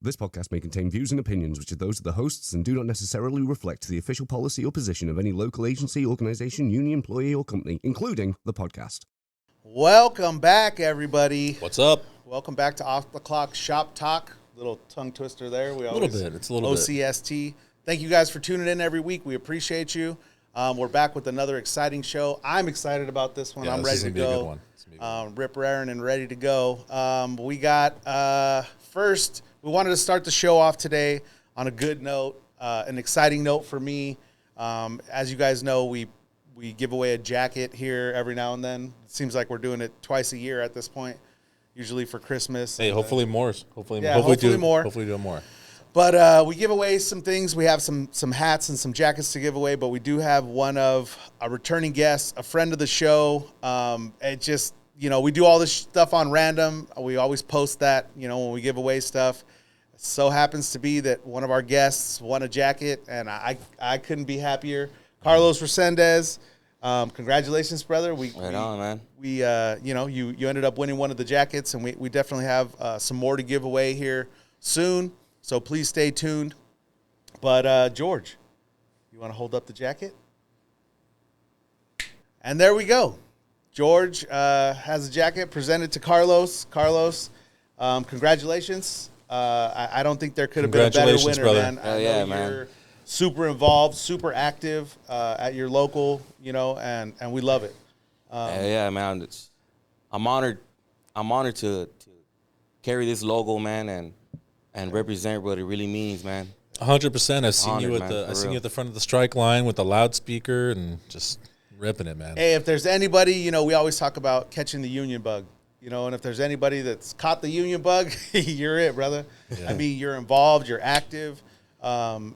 This podcast may contain views and opinions which are those of the hosts and do not necessarily reflect the official policy or position of any local agency, organization, union, employee, or company, including the podcast. Welcome back, everybody. What's up? Welcome back to Off the Clock Shop Talk. Little tongue twister there. It's a little bit. OCST. Thank you guys for tuning in every week. We appreciate you. We're back with another exciting show. I'm excited about this one. I'm ready to go. Rip raring and ready to go. We got first. We wanted to start the show off today on a good note, an exciting note for me. As you guys know, we give away a jacket here every now and then. It seems like we're doing it twice a year at this point, usually for Christmas. Hey, hopefully more. Hopefully more. Hopefully do more. But we give away some things. We have some hats and some jackets to give away, but we do have one of a returning guest, a friend of the show. It just, we do all this stuff on random. We always post that, when we give away stuff. It so happens to be that one of our guests won a jacket, and I couldn't be happier. Carlos Resendez, congratulations, brother. Right on, man. You ended up winning one of the jackets, and we definitely have some more to give away here soon. So please stay tuned. But George, you want to hold up the jacket? And there we go. George has a jacket presented to Carlos. Carlos, congratulations. I don't think there could have been a better winner, brother. man. Hell yeah, man. You're super involved, super active at your local, and we love it. Yeah, man. I'm honored to carry this logo, man, and represent what it really means, man. 100%. I've seen you at the front of the strike line with the loudspeaker and just ripping it, man. Hey, if there's anybody, we always talk about catching the union bug, and if there's anybody that's caught the union bug, you're it, brother. Yeah. I mean, you're involved, you're active, and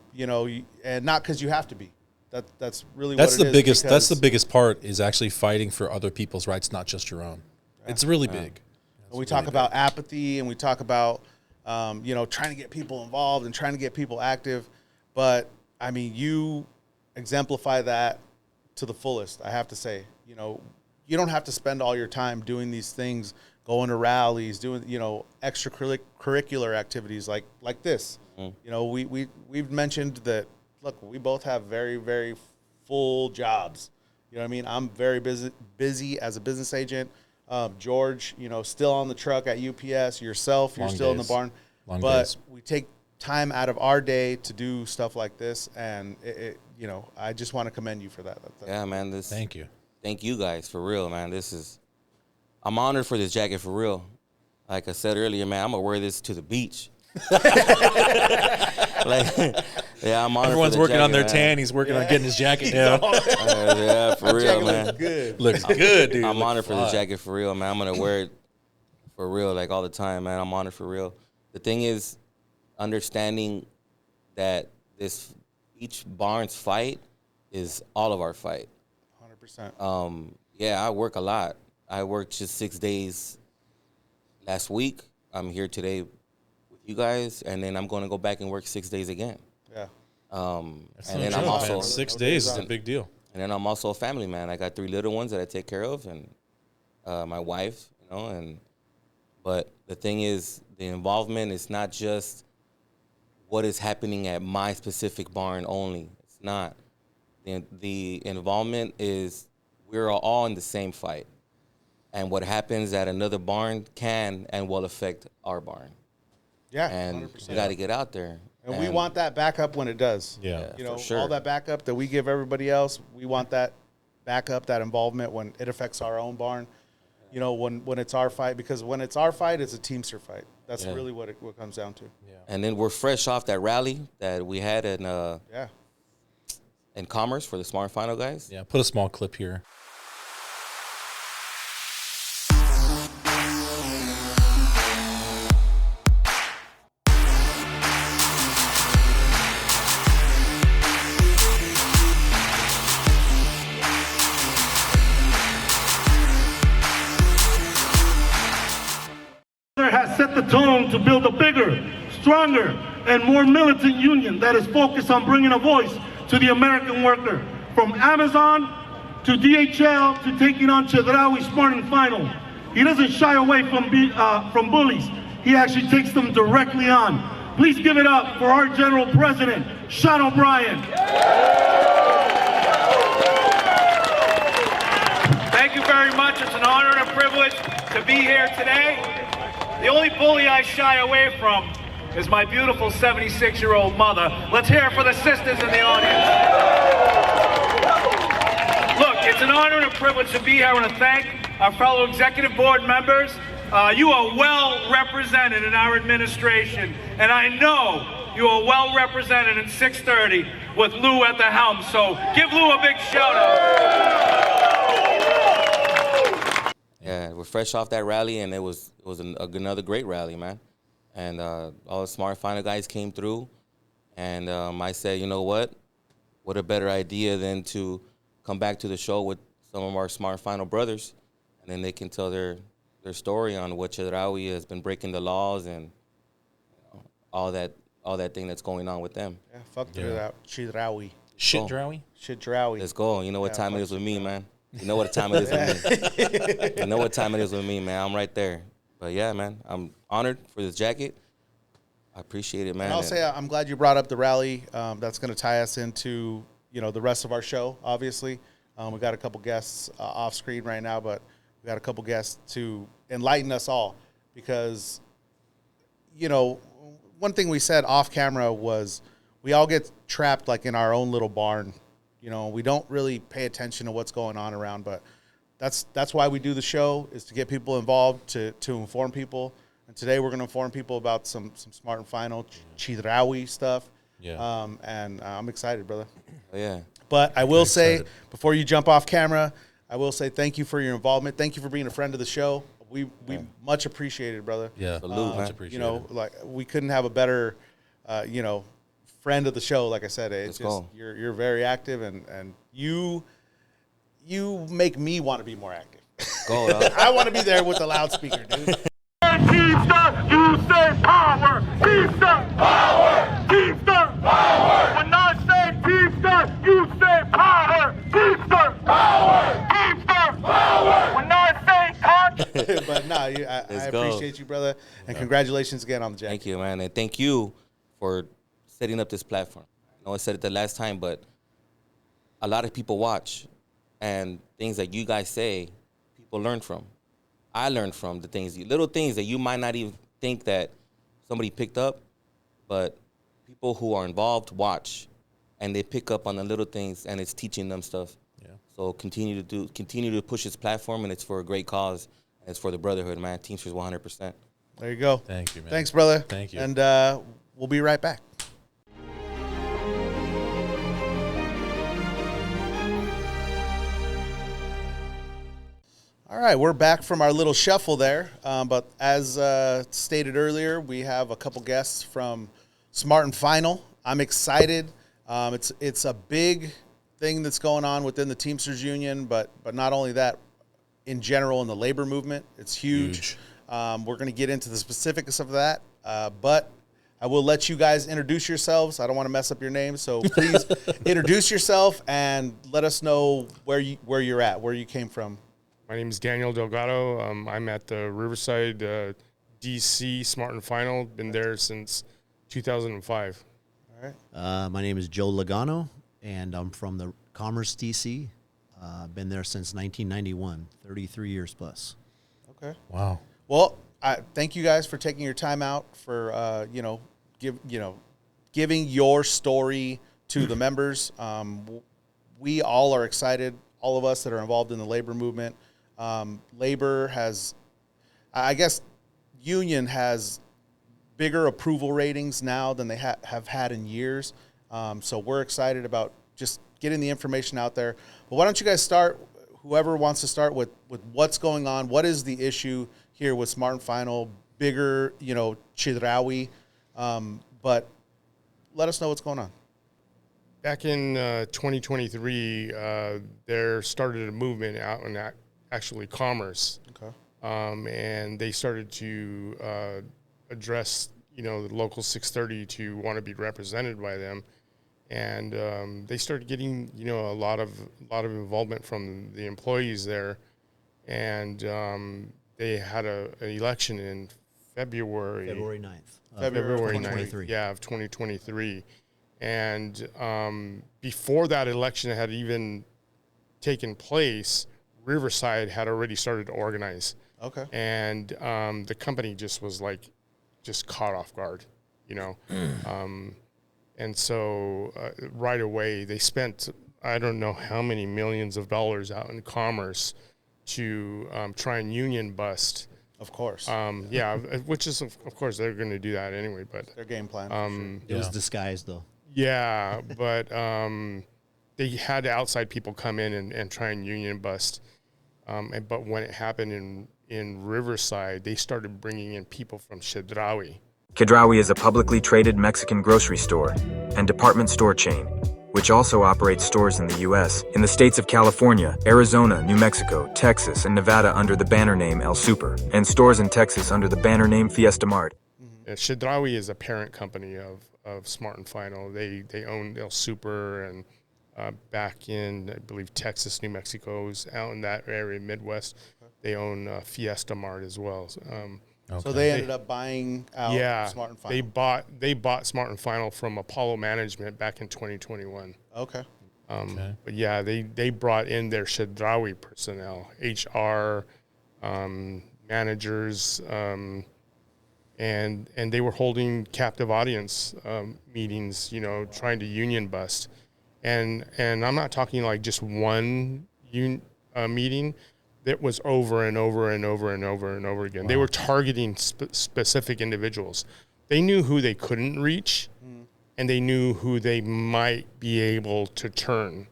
not because you have to be. That's really what it is. That's the biggest part is actually fighting for other people's rights, not just your own. Yeah. It's really big. And we talk about apathy, and we talk about trying to get people involved and trying to get people active. But, I mean, you exemplify that to the fullest, I have to say. You don't have to spend all your time doing these things, going to rallies, doing, extracurricular activities like this. Mm. We've mentioned that, look, we both have very, very full jobs. You know what I mean? I'm very busy as a business agent. George, still on the truck at UPS. Yourself, you're still in the barn. But we take time out of our day to do stuff like this, and I just want to commend you for that. Yeah, man. Thank you. Thank you guys for real, man. I'm honored for this jacket for real. Like I said earlier, man, I'm gonna wear this to the beach. I'm honored. Everyone's working on their tan. He's working on getting his jacket down. Yeah, for real, man. Looks good, dude. I'm honored for the jacket for real, man. I'm gonna wear it for real, like all the time, man. I'm honored for real. The thing is, understanding that each Barnes fight is all of our fight. 100%. Yeah, I work a lot. I worked just 6 days last week. I'm here today with you guys, and then I'm going to go back and work 6 days again. Yeah. And then I'm also 6 days is a big deal. And then I'm also a family man. I got 3 little ones that I take care of, and my wife, But the thing is, the involvement is not just what is happening at my specific barn only. It's not. The involvement is we're all in the same fight. And what happens at another barn can and will affect our barn. Yeah, and 100%. We got to get out there. And we want that backup when it does. Yeah, for sure. All that backup that we give everybody else, we want that backup, that involvement when it affects our own barn. When it's our fight, because when it's our fight, it's a Teamster fight. That's really what it comes down to. Yeah. And then we're fresh off that rally that we had in Commerce for the Smart Final guys. Yeah, put a small clip here. Has set the tone to build a bigger, stronger, and more militant union that is focused on bringing a voice to the American worker. From Amazon to DHL to taking on Chedraui Spartan Final. He doesn't shy away from bullies. He actually takes them directly on. Please give it up for our General President, Sean O'Brien. Thank you very much. It's an honor and a privilege to be here today. The only bully I shy away from is my beautiful 76-year-old mother. Let's hear it for the sisters in the audience. Look, it's an honor and a privilege to be here. I want to thank our fellow executive board members. You are well represented in our administration, and I know you are well represented in 630 with Lou at the helm. So give Lou a big shout out. Yeah, we're fresh off that rally, and it was another great rally, man. And all the Smart Final guys came through, and I said, you know what a better idea than to come back to the show with some of our Smart Final brothers, and then they can tell their story on what Chedraui has been breaking the laws and all that thing that's going on with them. Yeah, fuck Chedraui. Chedraui? Let's go. You know what time it is with me, man. You know what time it is with me. You know what time it is with me, man. I'm right there. But yeah, man, I'm honored for this jacket. I appreciate it, man. And I'll say I'm glad you brought up the rally. That's going to tie us into the rest of our show. Obviously, we got a couple guests off screen right now, but we got a couple guests to enlighten us all, because one thing we said off camera was we all get trapped like in our own little barn. We don't really pay attention to what's going on around, but that's why we do the show, is to get people involved, to inform people. And today we're going to inform people about some Smart and Final Chedraui stuff. Yeah. And I'm excited, brother. Oh, yeah. But I will say, before you jump off camera, I will say thank you for your involvement. Thank you for being a friend of the show. We much appreciate it, brother. Yeah, much appreciated. Like we couldn't have a better, friend of the show. Like I said, it's just you're very active, and you make me want to be more active. Go, I want to be there with the loudspeaker, dude. Teamster, you say power. Teamster, power. Teamster, power. When I say Teamster, you say power. Teamster, power. Teamster, power. When I say touch. But no, I appreciate you, brother, and congratulations again on the jacket. Thank you, man, and thank you for setting up this platform. I know I said it the last time, but a lot of people watch, and things that you guys say, people learn from. I learned from the things, little things that you might not even think that somebody picked up, but people who are involved watch, and they pick up on the little things, and it's teaching them stuff. Yeah. So continue to push this platform, and it's for a great cause, and it's for the brotherhood, man. Teamsters 100%. There you go. Thank you, man. Thanks, brother. Thank you. And we'll be right back. All right, we're back from our little shuffle there. But as stated earlier, we have a couple guests from Smart and Final. I'm excited. It's a big thing that's going on within the Teamsters Union, but not only that, in general in the labor movement, it's huge. We're going to get into the specifics of that, but I will let you guys introduce yourselves. I don't want to mess up your names, so please introduce yourself and let us know where you're at, where you came from. My name is Daniel Delgado. I'm at the Riverside, D.C. Smart and Final. Been there since 2005. All right. My name is Joe Logano, and I'm from the Commerce, D.C. Been there since 1991, 33 years plus. Okay. Wow. Well, thank you guys for taking your time out for giving your story to the members. We all are excited. All of us that are involved in the labor movement. Labor has, I guess, union has bigger approval ratings now than they have had in years. So we're excited about just getting the information out there. But why don't you guys start, whoever wants to start with what's going on, what is the issue here with Smart and Final, bigger, Chedraui, but let us know what's going on. Back in 2023, there started a movement out in actually Commerce. Okay. And they started to address, the local 630 to want to be represented by them. And they started getting, a lot of involvement from the employees there. And they had an election in February 9th. February 2023. 9th, yeah, of 2023. And before that election had even taken place, Riverside had already started to organize. Okay. And the company just was just caught off guard, you know. And so right away they spent, I don't know how many millions of dollars out in commerce to try and union bust. Of course. Yeah, which is, of course, they're going to do that anyway. But their game plan. It was disguised, though. Yeah, but they had outside people come in and try and union bust. But when it happened in Riverside, they started bringing in people from Chedraui. Chedraui is a publicly traded Mexican grocery store and department store chain, which also operates stores in the U.S., in the states of California, Arizona, New Mexico, Texas, and Nevada under the banner name El Super, and stores in Texas under the banner name Fiesta Mart. Chedraui is a parent company of Smart and Final. They own El Super, and back in, I believe, Texas, New Mexico, out in that area, Midwest, they own Fiesta Mart as well. So they ended up buying out Smart and Final. They bought Smart and Final from Apollo Management back in 2021. Okay. But yeah, they brought in their Chedraui personnel, HR, managers, and they were holding captive audience meetings, you know, trying to union bust. And I'm not talking like just one meeting. That was over and over and over and over and over again. Wow. They were targeting specific individuals. They knew who they couldn't reach, and they knew who they might be able to turn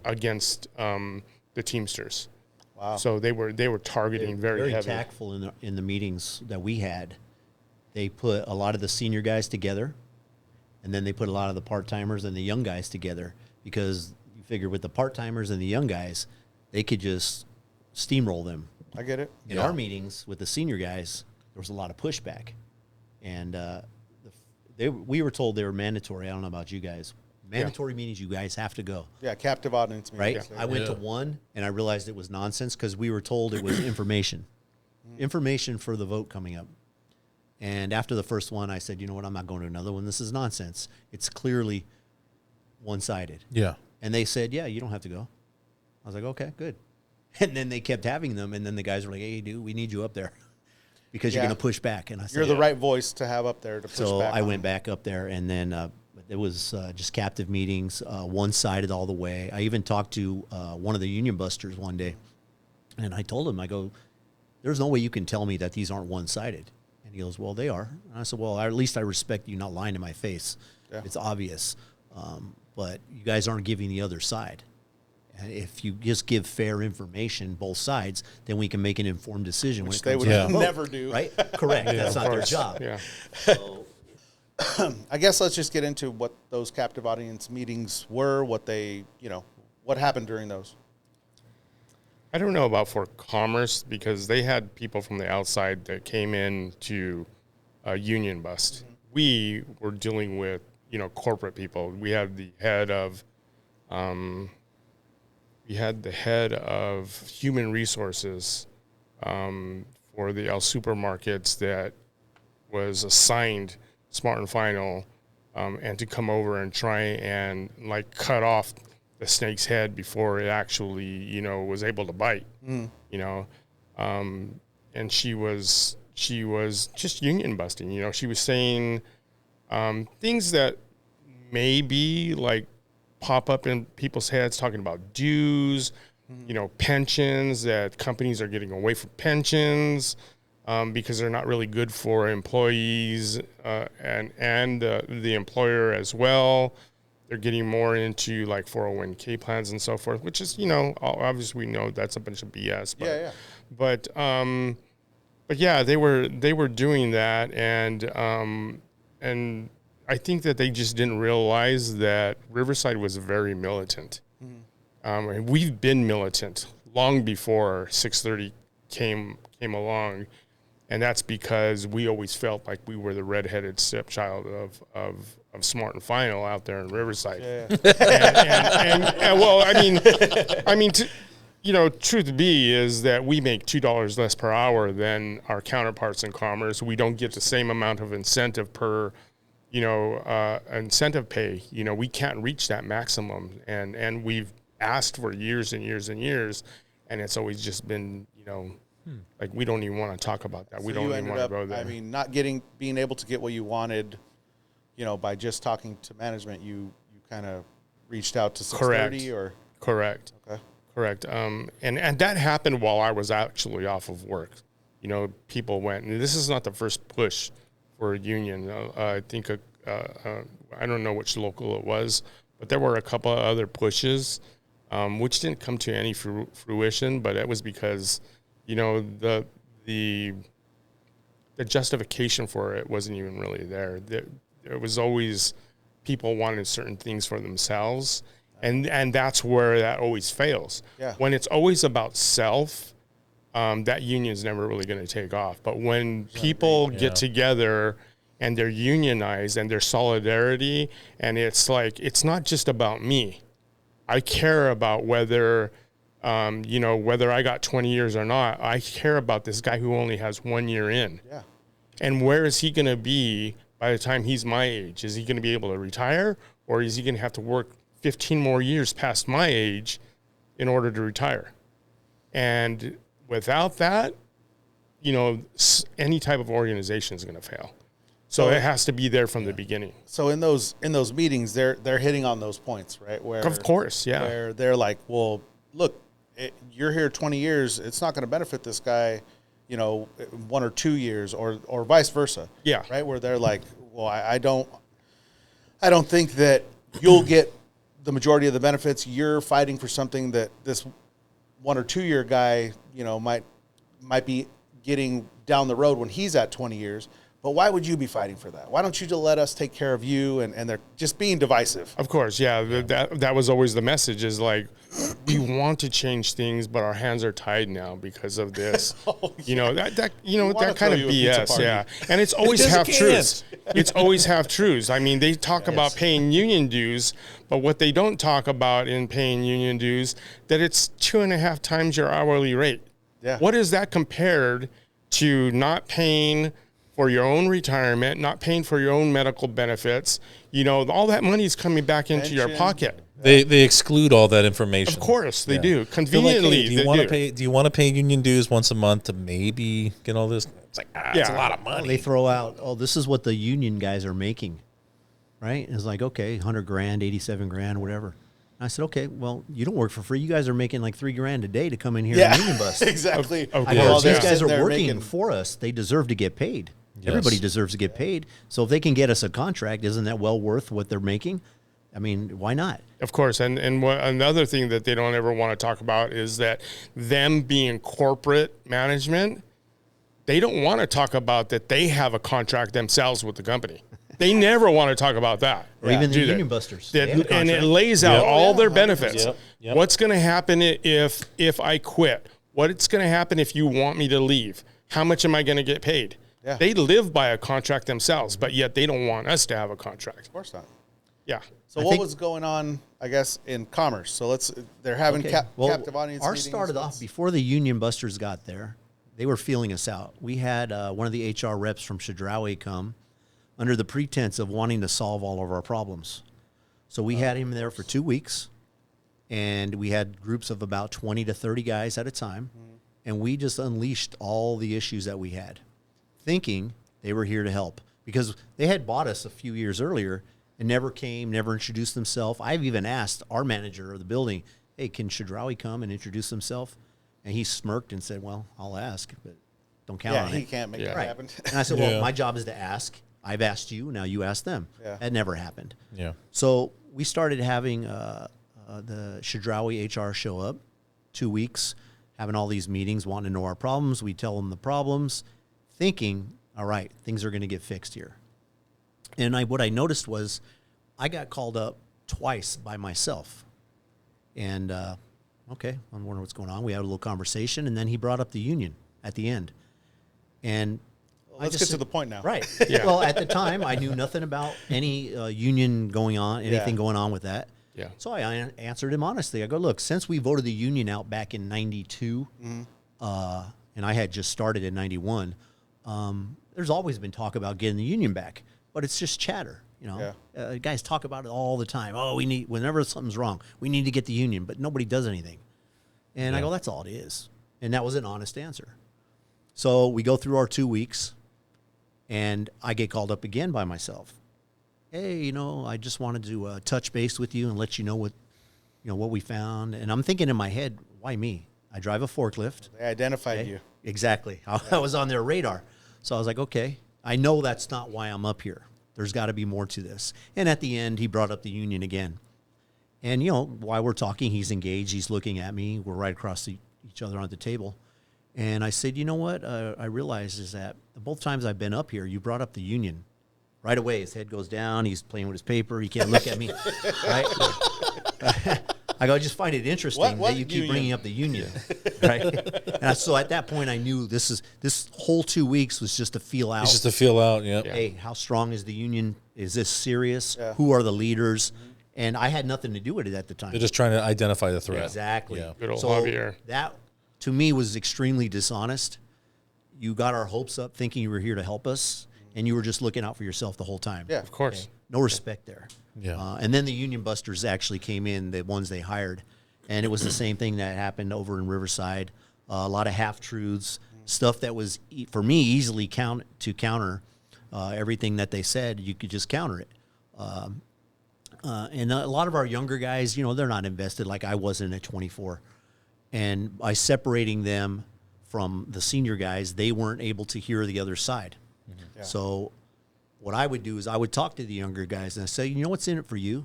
against the Teamsters. Wow! So they were targeting very heavy. Tactful in the meetings that we had. They put a lot of the senior guys together, and then they put a lot of the part-timers and the young guys together, because you figure with the part-timers and the young guys, they could just steamroll them. I get it. In our meetings with the senior guys, there was a lot of pushback, and we were told they were mandatory. I don't know about you guys. Mandatory meetings, you guys have to go. Yeah, captive audience meetings. Right? I went to one, and I realized it was nonsense because we were told it was information. Information for the vote coming up. And after the first one, I said, you know what, I'm not going to another one. This is nonsense. It's clearly one-sided. Yeah. And they said, yeah, you don't have to go. I was like, okay, good. And then they kept having them, and then the guys were like, hey, dude, we need you up there because you're going to push back. And I said, you're the right voice to have up there to push back. So I went back up there, and then it was just captive meetings, one-sided all the way. I even talked to one of the union busters one day, and I told him, I go, there's no way you can tell me that these aren't one-sided. And he goes, well, they are. And I said, well, at least I respect you not lying to my face. Yeah. It's obvious. But you guys aren't giving the other side. And if you just give fair information, both sides, then we can make an informed decision. Which when it they comes would to never do. Right? Correct. That's not their job. Yeah. So, I guess let's just get into what those captive audience meetings were, what happened during those. I don't know about for commerce, because they had people from the outside that came in to union bust. Mm-hmm. We were dealing with, corporate people. We had the head of human resources for the El Supermarkets that was assigned Smart and Final, and to come over and try and cut off the snake's head before it actually, was able to bite. And she was just union busting. She was saying things that maybe pop up in people's heads, talking about dues, pensions, that companies are getting away from pensions because they're not really good for employees and the employer as well. They're getting more into 401k plans and so forth, which is, obviously we know that's a bunch of BS. But, But yeah, they were doing that, and I think that they just didn't realize that Riverside was very militant. And we've been militant long before 630 came along, and that's because we always felt like we were the redheaded stepchild of Smart and Final out there in Riverside. And well, I mean, truth be is that we make $2 less per hour than our counterparts in commerce. We don't get the same amount of incentive per, incentive pay. We can't reach that maximum. And we've asked for years and years and years, and it's always just been, like we don't even want to talk about that. So we don't even want to go there. I mean, being able to get what you wanted, by just talking to management, you kind of reached out to 630 or? Correct. Okay. Correct. And that happened while I was actually off of work. People went, and this is not the first push for a union. I think, I don't know which local it was, but there were a couple of other pushes, which didn't come to any fruition, but it was because, the justification for it wasn't even really there. There was always people wanted certain things for themselves. And that's where that always fails. Yeah. When it's always about self, that union's never really going to take off. But when people get together and they're unionized and there's solidarity, and it's like, it's not just about me. I care about whether, whether I got 20 years or not. I care about this guy who only has 1 year in. Yeah. And where is he going to be by the time he's my age? Is he going to be able to retire, or is he going to have to work 15 more years past my age in order to retire? And without that, any type of organization is going to fail. So it has to be there from the beginning. So in those meetings, they're hitting on those points, right? Where, of course, yeah. Where they're like, well, look, you're here 20 years. It's not going to benefit this guy, 1 or 2 years, or vice versa. Yeah. Right. Where they're like, well, I don't think that you'll get the majority of the benefits. You're fighting for something that this 1 or 2 year guy, might be getting down the road when he's at 20 years. But why would you be fighting for that? Why don't you just let us take care of you? And they're just being divisive. Of course, yeah. That was always the message, is like, we want to change things, but our hands are tied now because of this. That kind of BS, yeah. And it's always half truths. It's always half truths. I mean, they talk about paying union dues, but what they don't talk about in paying union dues, that it's 2.5 times your hourly rate. Yeah. What is that compared to not paying for your own retirement, not paying for your own medical benefits? All that money is coming back into your pocket. They exclude all that information. Of course they do. Conveniently, like, hey, do you want to pay union dues once a month to maybe get all this? It's like, it's a lot of money. Well, they throw out, this is what the union guys are making, right? And it's like, okay, 100 grand, 87 grand, whatever. I said, okay, well, you don't work for free. You guys are making like $3 grand a day to come in here and union bus. Exactly. I go, these guys are working for us. They deserve to get paid. Yes. Everybody deserves to get paid. So if they can get us a contract, isn't that well worth what they're making? I mean, why not? Of course. And another thing that they don't ever want to talk about is that them being corporate management, they don't want to talk about that they have a contract themselves with the company. They never want to talk about that. Or even the union busters. And it lays out all their benefits. Yep. What's going to happen if I quit? What's going to happen if you want me to leave? How much am I going to get paid? Yeah. They live by a contract themselves, but yet they don't want us to have a contract. Of course not. Yeah. So what was going on, I guess, in commerce? So they're having captive audience Ours meetings. started off before the union busters got there. They were feeling us out. We had one of the HR reps from Chedraui come under the pretense of wanting to solve all of our problems. So we had him there for 2 weeks, and we had groups of about 20 to 30 guys at a time, and we just unleashed all the issues that we had, thinking they were here to help, because they had bought us a few years earlier and never came, never introduced themselves. I've even asked our manager of the building, hey, can Chedraui come and introduce himself? And he smirked and said, well, I'll ask, but don't count on it. Yeah, he can't make that happen. And I said, well, my job is to ask. I've asked you, now you ask them. Yeah. That never happened. Yeah. So we started having the Chedraui HR show up 2 weeks, having all these meetings, wanting to know our problems. We tell them the problems, thinking, all right, things are going to get fixed here. And what I noticed was I got called up twice by myself. And, okay, I wonder what's going on. We had a little conversation, and then he brought up the union at the end. And let's get to the point now. Right. Yeah. Well, at the time, I knew nothing about any union going on, anything going on with that. Yeah. So I answered him honestly. I go, look, since we voted the union out back in 92, and I had just started in 91, there's always been talk about getting the union back, but it's just chatter. You know, guys talk about it all the time. Oh, whenever something's wrong, we need to get the union, but nobody does anything. And I go, that's all it is. And that was an honest answer. So we go through our 2 weeks, and I get called up again by myself. Hey, I just wanted to touch base with you and let you know what we found. And I'm thinking in my head, why me? I drive a forklift. They identified you. Exactly. I was on their radar. So I was like, okay, I know that's not why I'm up here. There's got to be more to this. And at the end, he brought up the union again. And, while we're talking, he's engaged. He's looking at me. We're right across each other on the table. And I said, you know what I realized is that both times I've been up here, you brought up the union. Right away, his head goes down. He's playing with his paper. He can't look at me. Right? I go, I just find it interesting that you keep bringing up the union. Right? And so at that point, I knew this whole 2 weeks was just to feel out. It's just to feel out, yeah. Hey, how strong is the union? Is this serious? Yeah. Who are the leaders? And I had nothing to do with it at the time. They're just trying to identify the threat. Exactly. Yeah. Good old Javier. That, to me, was extremely dishonest. You got our hopes up thinking you were here to help us, and you were just looking out for yourself the whole time. Yeah, of course. Okay? No respect there. Yeah. And then the union busters actually came in, the ones they hired, and it was the same thing that happened over in Riverside. A lot of half-truths, stuff that was, for me, easily counter everything that they said. You could just counter it. And a lot of our younger guys, they're not invested like I wasn't at 24. And by separating them from the senior guys, they weren't able to hear the other side. Mm-hmm. Yeah. So what I would do is I would talk to the younger guys and I say, you know what's in it for you?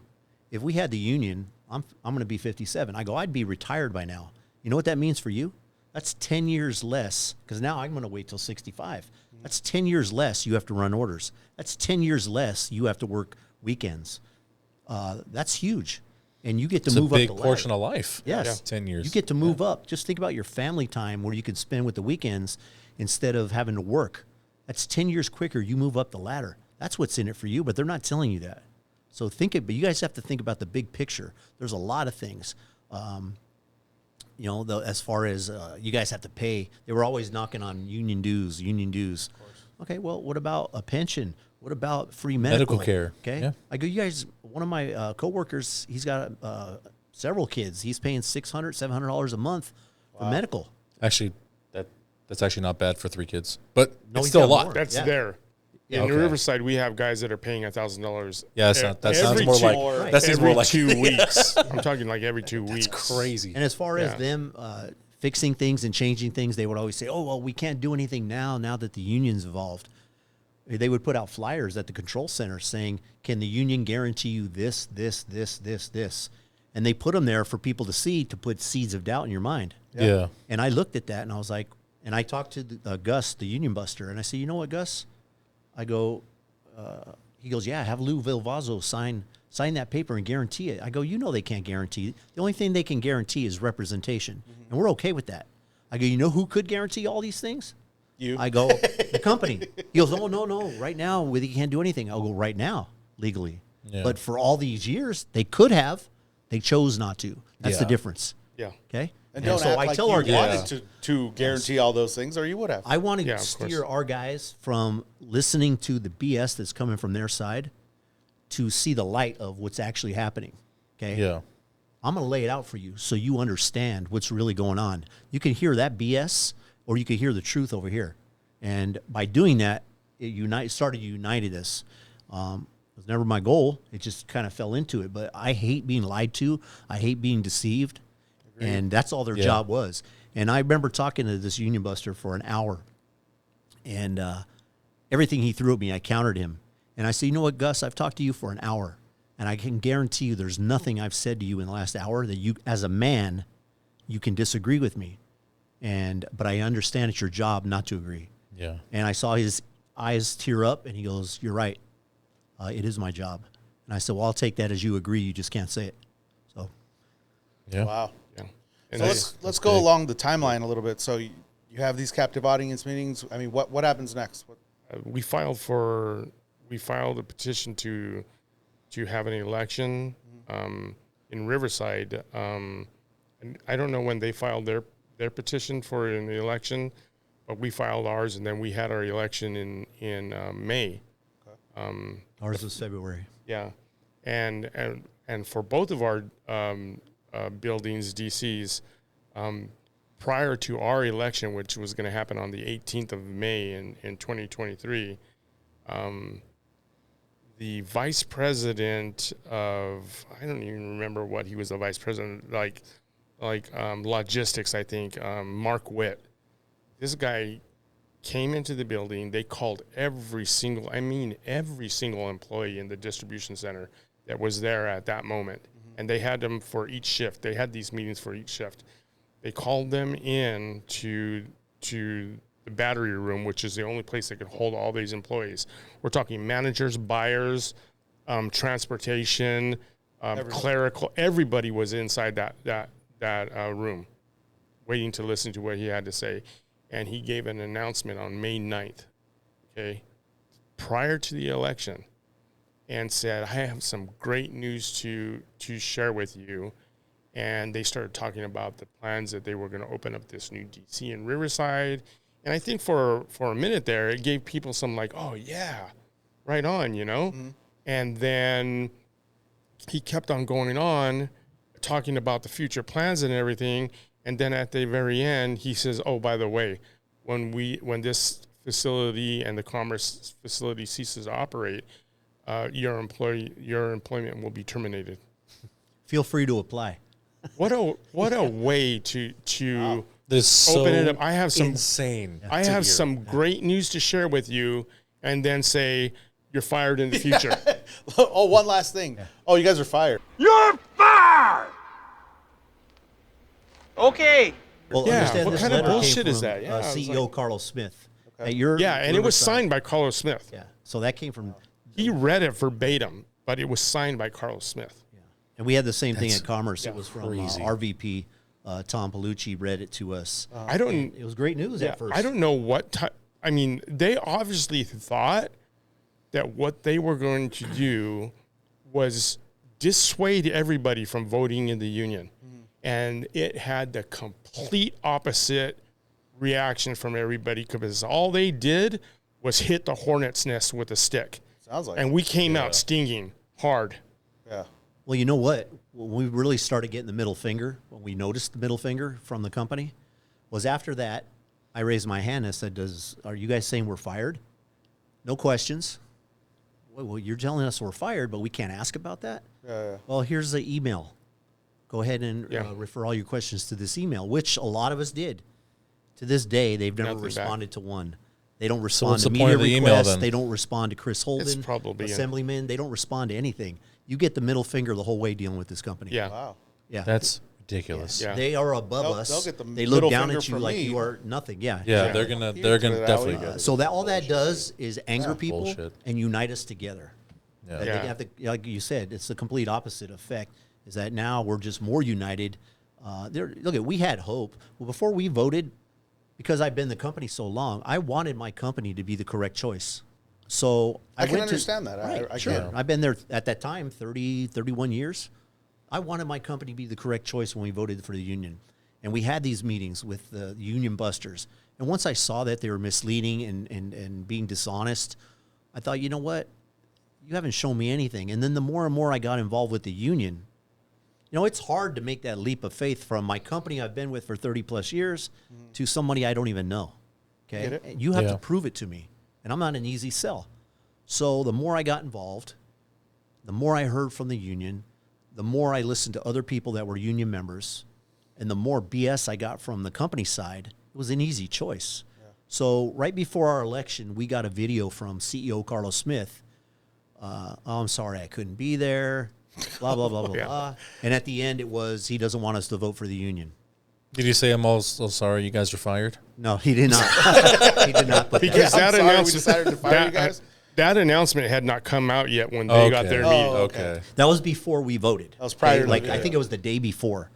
If we had the union, I'm going to be 57. I go, I'd be retired by now. You know what that means for you? That's 10 years less, because now I'm going to wait till 65. Mm-hmm. That's 10 years less you have to run orders. That's 10 years less you have to work weekends. That's huge. And you get to move up the ladder. It's a big portion of life. Yes. Yeah. 10 years. You get to move up. Just think about your family time where you could spend with the weekends instead of having to work. That's 10 years quicker. You move up the ladder. That's what's in it for you, but they're not telling you that. So but you guys have to think about the big picture. There's a lot of things. As far as you guys have to pay, they were always knocking on union dues. Okay, well, what about a pension? What about free medical care? Okay. Yeah. I go, you guys, one of my coworkers, he's got several kids. He's paying $600, $700 a month for medical. Actually, that's actually not bad for 3 kids, but No, it's he's still a got lot. more. That's Yeah. there. Yeah. In Okay. Riverside, we have guys that are paying $1,000. Yeah, that sounds more like that seems every more like 2 weeks. I'm talking like every 2 weeks. That's crazy. And as far as them fixing things and changing things, they would always say, oh, well, we can't do anything now that the union's involved. They would put out flyers at the control center saying, can the union guarantee you this, this, this, this, this? And they put them there for people to see, to put seeds of doubt in your mind. Yeah. And I looked at that and I was like, and I talked to Gus, the union buster, and I said, you know what, Gus? I go, he goes, yeah, have Lou Vilvazo sign that paper and guarantee it. I go, they can't guarantee it. The only thing they can guarantee is representation. Mm-hmm. And we're okay with that. I go, you know who could guarantee all these things? You. I go, the company. He goes, oh, no. Right now, we can't do anything. I'll go, right now, legally. Yeah. But for all these years, they could have. They chose not to. That's the difference. Yeah. Okay? And don't act like you wanted to guarantee all those things, or you would have. I want to steer our guys from listening to the BS that's coming from their side to see the light of what's actually happening. Okay? Yeah. I'm going to lay it out for you so you understand what's really going on. You can hear that BS, or you can hear the truth over here. And by doing that, it started united us. It was never my goal. It just kind of fell into it. But I hate being lied to. I hate being deceived. Agreed. And that's all their job was. And I remember talking to this union buster for an hour. And everything he threw at me, I countered him. And I said, you know what, Gus, I've talked to you for an hour. And I can guarantee you there's nothing I've said to you in the last hour that you, as a man, you can disagree with me. But I understand it's your job not to agree. Yeah. And I saw his eyes tear up, and he goes, you're right. It is my job. And I said, well, I'll take that as you agree. You just can't say it. So. Yeah. Wow. Yeah. And so let's go along the timeline a little bit. So you have these captive audience meetings. I mean, what happens next? We filed a petition to have an election. in Riverside. And I don't know when they filed their petition for an election, but we filed ours, and then we had our election in May. Ours was February. Yeah, and for both of our buildings, DCs, prior to our election, which was going to happen on the 18th of May in 2023, the vice president of, I don't even remember what he was the vice president, like logistics, I think, Mark Witt. This guy came into the building. They called every single employee in the distribution center that was there at that moment. And they had them for each shift. They had these meetings for each shift. They called them in to the battery room, which is the only place that could hold all these employees. We're talking managers, buyers, transportation, clerical. Everybody was inside that room waiting to listen to what he had to say. And he gave an announcement on May 9th, okay, prior to the election, and said, I have some great news to share with you. And they started talking about the plans that they were going to open up this new DC in Riverside. And I think for a minute there, it gave people some like, oh, yeah, right on, you know? Mm-hmm. And then he kept on going on, talking about the future plans and everything. And then at the very end, he says, oh, by the way, when this facility and the commerce facility ceases to operate, your employment will be terminated. Feel free to apply. What a way to wow. Open it up. I have some insane. I have some great news to share with you, and then say you're fired in the future. Oh, one last thing. Yeah. Oh, you guys are fired. You're fired. Okay. Well, yeah. What kind of bullshit is that? Yeah, CEO like, Carlos Smith. Okay. And it was signed by Carlos Smith. Yeah. So that came from. He read it verbatim, but it was signed by Carlos Smith. Yeah. And we had the same thing at Commerce. It was from our VP, Tom Palucci, read it to us. It was great news at first. I don't know what I mean, they obviously thought that what they were going to do was dissuade everybody from voting in the union. Mm-hmm. And it had the complete opposite reaction from everybody, because all they did was hit the hornet's nest with a stick. Sounds like and we came out stinging hard. Yeah. Well, you know what? When we really started getting the middle finger, when we noticed the middle finger from the company, was after that, I raised my hand and said, are you guys saying we're fired? No questions. Well, you're telling us we're fired, but we can't ask about that? Yeah. Well, here's the email. Go ahead and refer all your questions to this email, which a lot of us did. To this day, they've never responded to one. They don't respond to media requests. They don't respond to Chris Holden, Assemblyman. They don't respond to anything. You get the middle finger the whole way dealing with this company. Yeah. Wow. Yeah. That's ridiculous. Yeah. They are above us. They'll get the they look down finger at you like you are nothing. Yeah. Yeah, they're gonna definitely get it. So that all that does is anger people and unite us together. Yeah. They have to, like you said, it's the complete opposite effect. Is that now we're just more united. We had hope. Well, before we voted, because I've been in the company so long, I wanted my company to be the correct choice. So I can understand that. Right, I sure. can. I've been there at that time, 31 years. I wanted my company to be the correct choice when we voted for the union. And we had these meetings with the union busters. And once I saw that they were misleading and being dishonest, I thought, you know what? You haven't shown me anything. And then the more and more I got involved with the union, it's hard to make that leap of faith from my company I've been with for 30 plus years to somebody I don't even know. Okay. You have to prove it to me. And I'm not an easy sell. So the more I got involved, the more I heard from the union, the more I listened to other people that were union members, and the more BS I got from the company side, it was an easy choice. Yeah. So right before our election, we got a video from CEO Carlos Smith. I'm sorry I couldn't be there. Blah, blah, blah, blah, blah. And at the end, it was he doesn't want us to vote for the union. Did you say, I'm also sorry you guys are fired? No, he did not. He did not. Put because that announcement, we decided to fire you guys? That announcement had not come out yet when they got their meeting. Okay. That was before we voted. That was prior. I think it was the day before.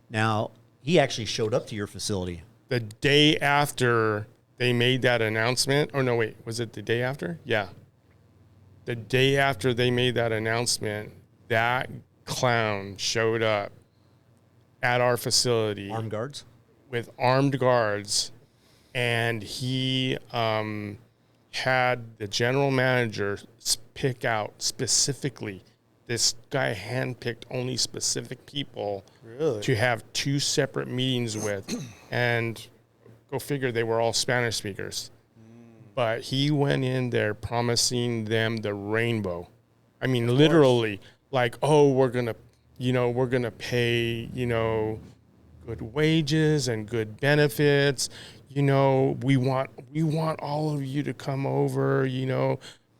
Now, he actually showed up to your facility. The day after they made that announcement. Or no, wait. Was it the day after? Yeah. The day after they made that announcement, that clown showed up at our facility. Armed guards? With armed guards. And he had the general manager pick out specifically. This guy handpicked only specific people to have 2 separate meetings with. And go figure, they were all Spanish speakers. But he went in there promising them the rainbow. I mean, literally, like, oh, we're going to pay, good wages and good benefits. We want all of you to come over,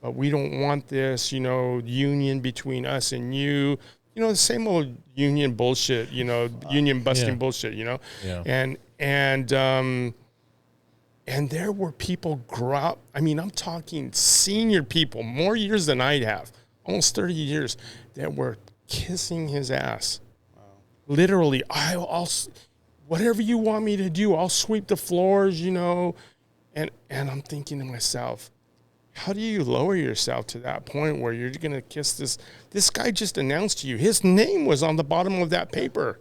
but we don't want this, union between us and you. The same old union bullshit, union busting bullshit, Yeah. And there were people I'm talking senior people, more years than I'd have, almost 30 years, that were kissing his ass. Wow. Literally, I'll whatever you want me to do, I'll sweep the floors, And I'm thinking to myself, how do you lower yourself to that point where you're going to kiss this? This guy just announced to you, his name was on the bottom of that paper.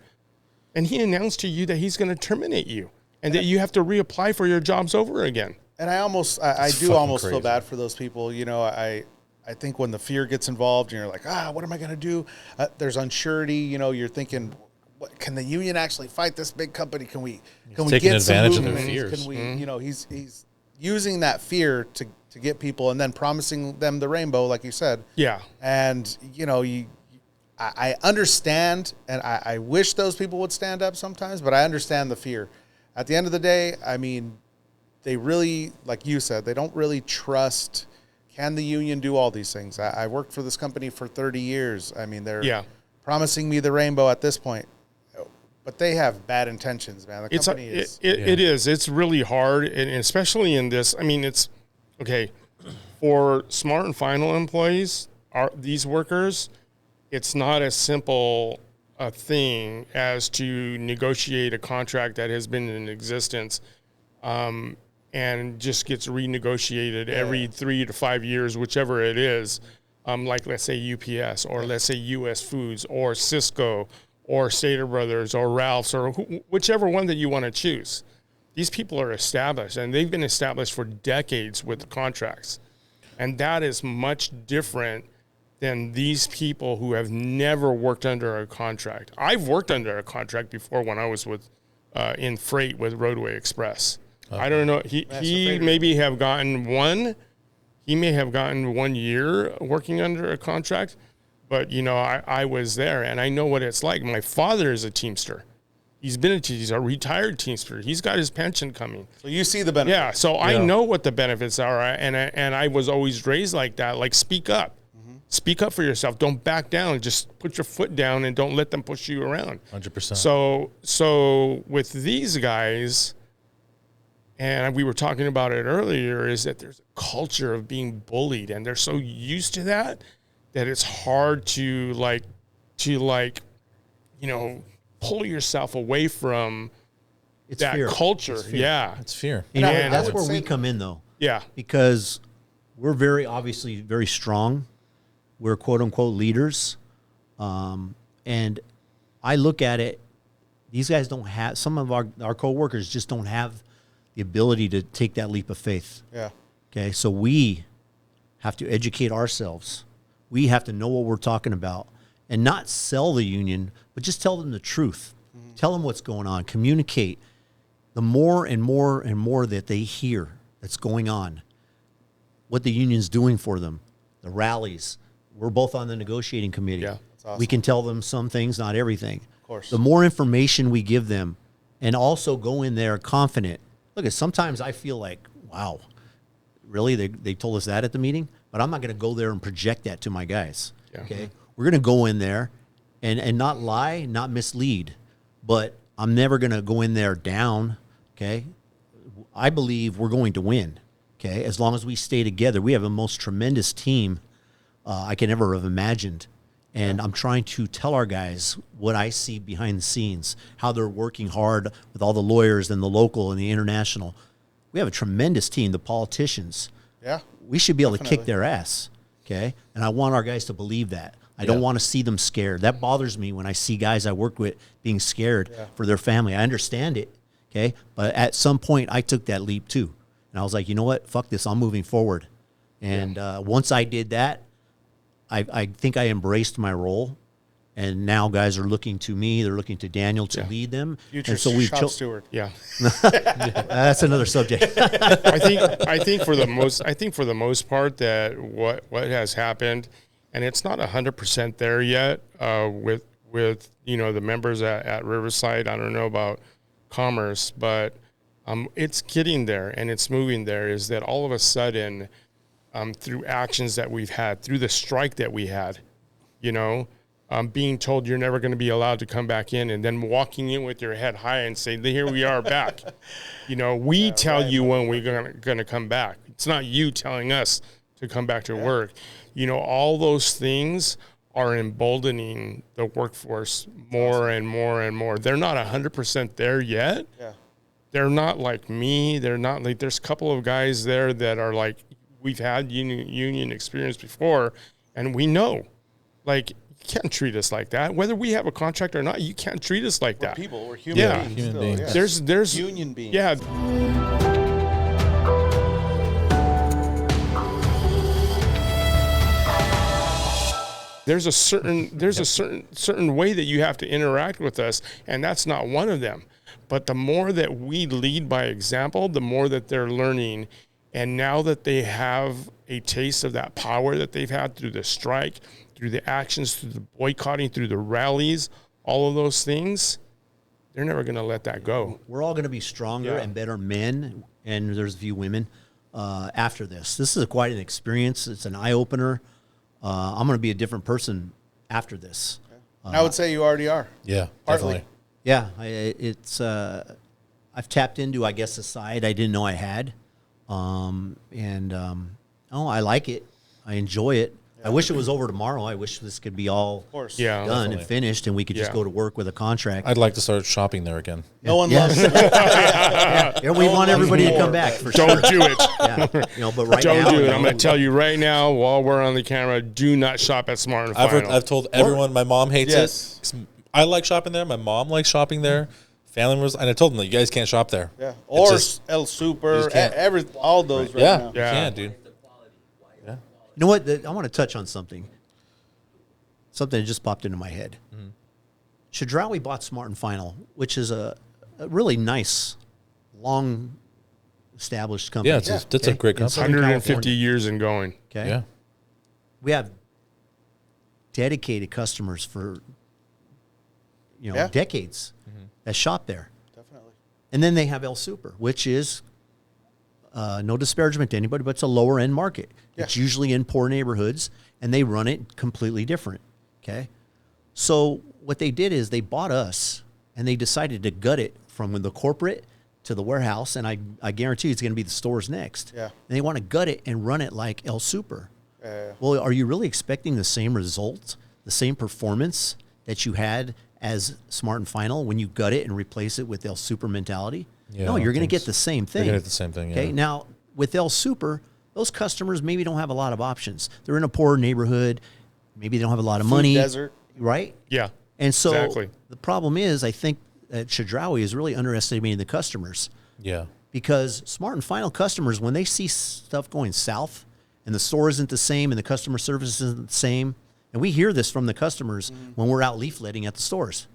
And he announced to you that he's going to terminate you and that you have to reapply for your jobs over again. And I do almost feel bad for those people. I think when the fear gets involved and you're like, what am I going to do? There's unsurety, you're thinking, can the union actually fight this big company? Can we taking get advantage some of movement? their fears? Can we, he's using that fear to get people and then promising them the rainbow, like you said. Yeah. And, I understand, and I wish those people would stand up sometimes, but I understand the fear. At the end of the day, I mean, they really, like you said, they don't really trust, can the union do all these things? I worked for this company for 30 years. I mean, they're promising me the rainbow at this point. But they have bad intentions, man. The company it is. It's really hard, and especially in this. I mean, it's okay for Smart and Final employees. These workers, it's not as simple a thing as to negotiate a contract that has been in existence, and just gets renegotiated every 3 to 5 years, whichever it is. Like let's say UPS, or let's say U.S. Foods, or Cisco, or Stater Brothers, or Ralph's, or whichever one that you want to choose. These people are established, and they've been established for decades with contracts. And that is much different than these people who have never worked under a contract. I've worked under a contract before when I was in freight with Roadway Express. Okay. I don't know. He maybe have gotten one. He may have gotten 1 year working under a contract. But, I was there, and I know what it's like. My father is a Teamster. He's a retired Teamster. He's got his pension coming. So you see the benefits. Yeah, so I know what the benefits are, and I was always raised like that. Like, speak up. Mm-hmm. Speak up for yourself. Don't back down. Just put your foot down and don't let them push you around. 100%. So with these guys, and we were talking about it earlier, is that there's a culture of being bullied, and they're so used to that it's hard to pull yourself away from that fear. Culture. It's fear. Yeah. It's fear. And that's where we come in, though. Yeah. Because we're obviously very strong. We're quote unquote leaders. And I look at it, these guys don't have, some of our coworkers just don't have the ability to take that leap of faith. Yeah. Okay. So we have to educate ourselves. We have to know what we're talking about and not sell the union, but just tell them the truth. Mm-hmm. Tell them what's going on. Communicate. The more and more and more that they hear that's going on, what the union's doing for them, the rallies. We're both on the negotiating committee. Yeah, that's awesome. We can tell them some things, not everything. Of course. The more information we give them, and also go in there confident. Look, sometimes I feel like, wow, really? They told us that at the meeting? But I'm not going to go there and project that to my guys. Yeah. Okay, we're going to go in there and not lie, not mislead, but I'm never going to go in there down. Okay, I believe we're going to win. Okay, as long as we stay together, we have the most tremendous team I can ever have imagined, and I'm trying to tell our guys what I see behind the scenes, how they're working hard with all the lawyers and the local and the international. We have a tremendous team. The politicians. Yeah. We should be able to kick their ass, okay? And I want our guys to believe that. I don't want to see them scared. That bothers me when I see guys I work with being scared for their family. I understand it, okay? But at some point, I took that leap too. And I was like, you know what? Fuck this. I'm moving forward. And once I did that, I think I embraced my role. And now guys are looking to me. They're looking to Daniel to lead them. Future and so we've shop steward. Yeah. That's another subject. I think for the most part that what has happened, and it's not 100% there yet with the members at Riverside. I don't know about Commerce, but it's getting there and it's moving there. Is that all of a sudden through actions that we've had, through the strike that we had, being told you're never going to be allowed to come back in, and then walking in with your head high and say, here we are back. We tell you when we're going to come back. It's not you telling us to come back to work. All those things are emboldening the workforce more and more and more. They're not 100% there yet. Yeah. They're not like me. They're not like, there's a couple of guys there that are like, we've had union experience before, and we know, like, you can't treat us like that. Whether we have a contract or not, you can't treat us like that. We're people. We're human beings. Human still, beings. Yeah. There's union beings. Yeah. There's a certain way that you have to interact with us, and that's not one of them. But the more that we lead by example, the more that they're learning. And now that they have a taste of that power that they've had through the strike, through the actions, through the boycotting, through the rallies, all of those things, they're never going to let that go. We're all going to be stronger and better men, and there's a few women after this. This is quite an experience. It's an eye-opener. I'm going to be a different person after this. I would say you already are. Yeah, Partly. definitely. Yeah, I've tapped into, I guess, a side I didn't know I had. I like it. I enjoy it. I wish it was over tomorrow. I wish this could be all done definitely. and finished, and we could just go to work with a contract. I'd like to start shopping there again. No one loves it. Yeah, we want everybody to come back for sure. Don't do it. But right Don't now, do it. I'm going to tell you right now, while we're on the camera, do not shop at Smart and Final. I've told everyone my mom hates it. I like shopping there. My mom likes shopping there. Family members, and I told them that you guys can't shop there. Yeah. Or El Super, all those right now. You can, dude. You know what? I want to touch on something. Something that just popped into my head. Mm-hmm. Chedraui bought Smart and Final, which is a really nice, long established company. Yeah, it's a great company. 150 years and going. Okay. Yeah. We have dedicated customers for decades that shop there. Definitely. And then they have El Super, which is no disparagement to anybody, but it's a lower end market. Yeah. It's usually in poor neighborhoods, and they run it completely different. Okay. So what they did is they bought us, and they decided to gut it from the corporate to the warehouse, and I guarantee you it's going to be the stores next. Yeah. And they want to gut it and run it like El Super. Well, are you really expecting the same results, the same performance that you had as Smart and Final when you gut it and replace it with El Super mentality? Yeah, no, you're going to get the same thing. You're going to get the same thing, yeah. Okay, now with El Super, those customers maybe don't have a lot of options. They're in a poor neighborhood. Maybe they don't have a lot of money. Desert. Right? Yeah. And so exactly. The problem is, I think that Chedraui is really underestimating the customers. Yeah. Because Smart and Final customers, when they see stuff going south and the store isn't the same and the customer service isn't the same, and we hear this from the customers when we're out leafletting at the stores,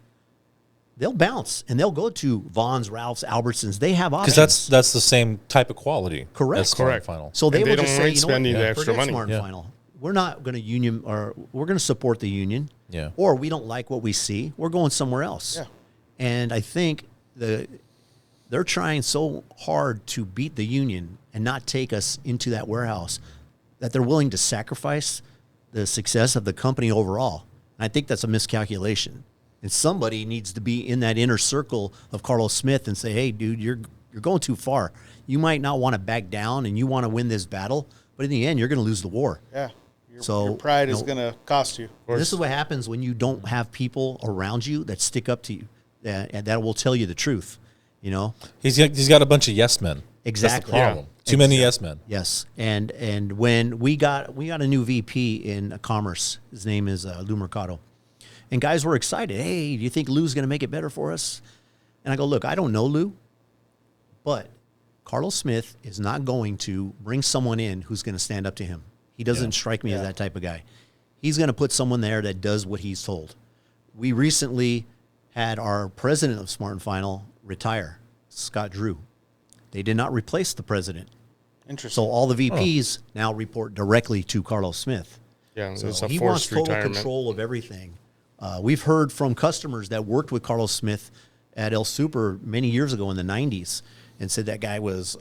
they'll bounce and they'll go to Vaughn's, Ralph's, Albertsons. They have options. Because that's the same type of quality. Correct. As Smart and Final. So they will don't just like say, you know spending what, the extra forget money. Smart and Final. We're not going to union, or we're going to support the union. Yeah. Or we don't like what we see. We're going somewhere else. Yeah. And I think they're trying so hard to beat the union and not take us into that warehouse that they're willing to sacrifice the success of the company overall. And I think that's a miscalculation. And somebody needs to be in that inner circle of Carlos Smith and say, hey, dude, you're going too far. You might not want to back down and you want to win this battle, but in the end, you're going to lose the war. Yeah. Your pride is going to cost you. This is what happens when you don't have people around you that stick up to you, and that will tell you the truth. You know, he's got a bunch of yes men. Exactly. That's the problem. Too many yes men. Yes, and when we got a new VP in commerce, his name is Lou Mercado, and guys were excited. Hey, do you think Lou's going to make it better for us? And I go, look, I don't know Lou, but Carlos Smith is not going to bring someone in who's going to stand up to him. He doesn't strike me as that type of guy. He's going to put someone there that does what he's told. We recently had our president of Smart and Final retire, Scott Drew. They did not replace the president. Interesting. So all the VPs now report directly to Carlos Smith. Yeah, So it's a he wants forced total retirement. control of everything. We've heard from customers that worked with Carlos Smith at El Super many years ago in the 90s and said that guy was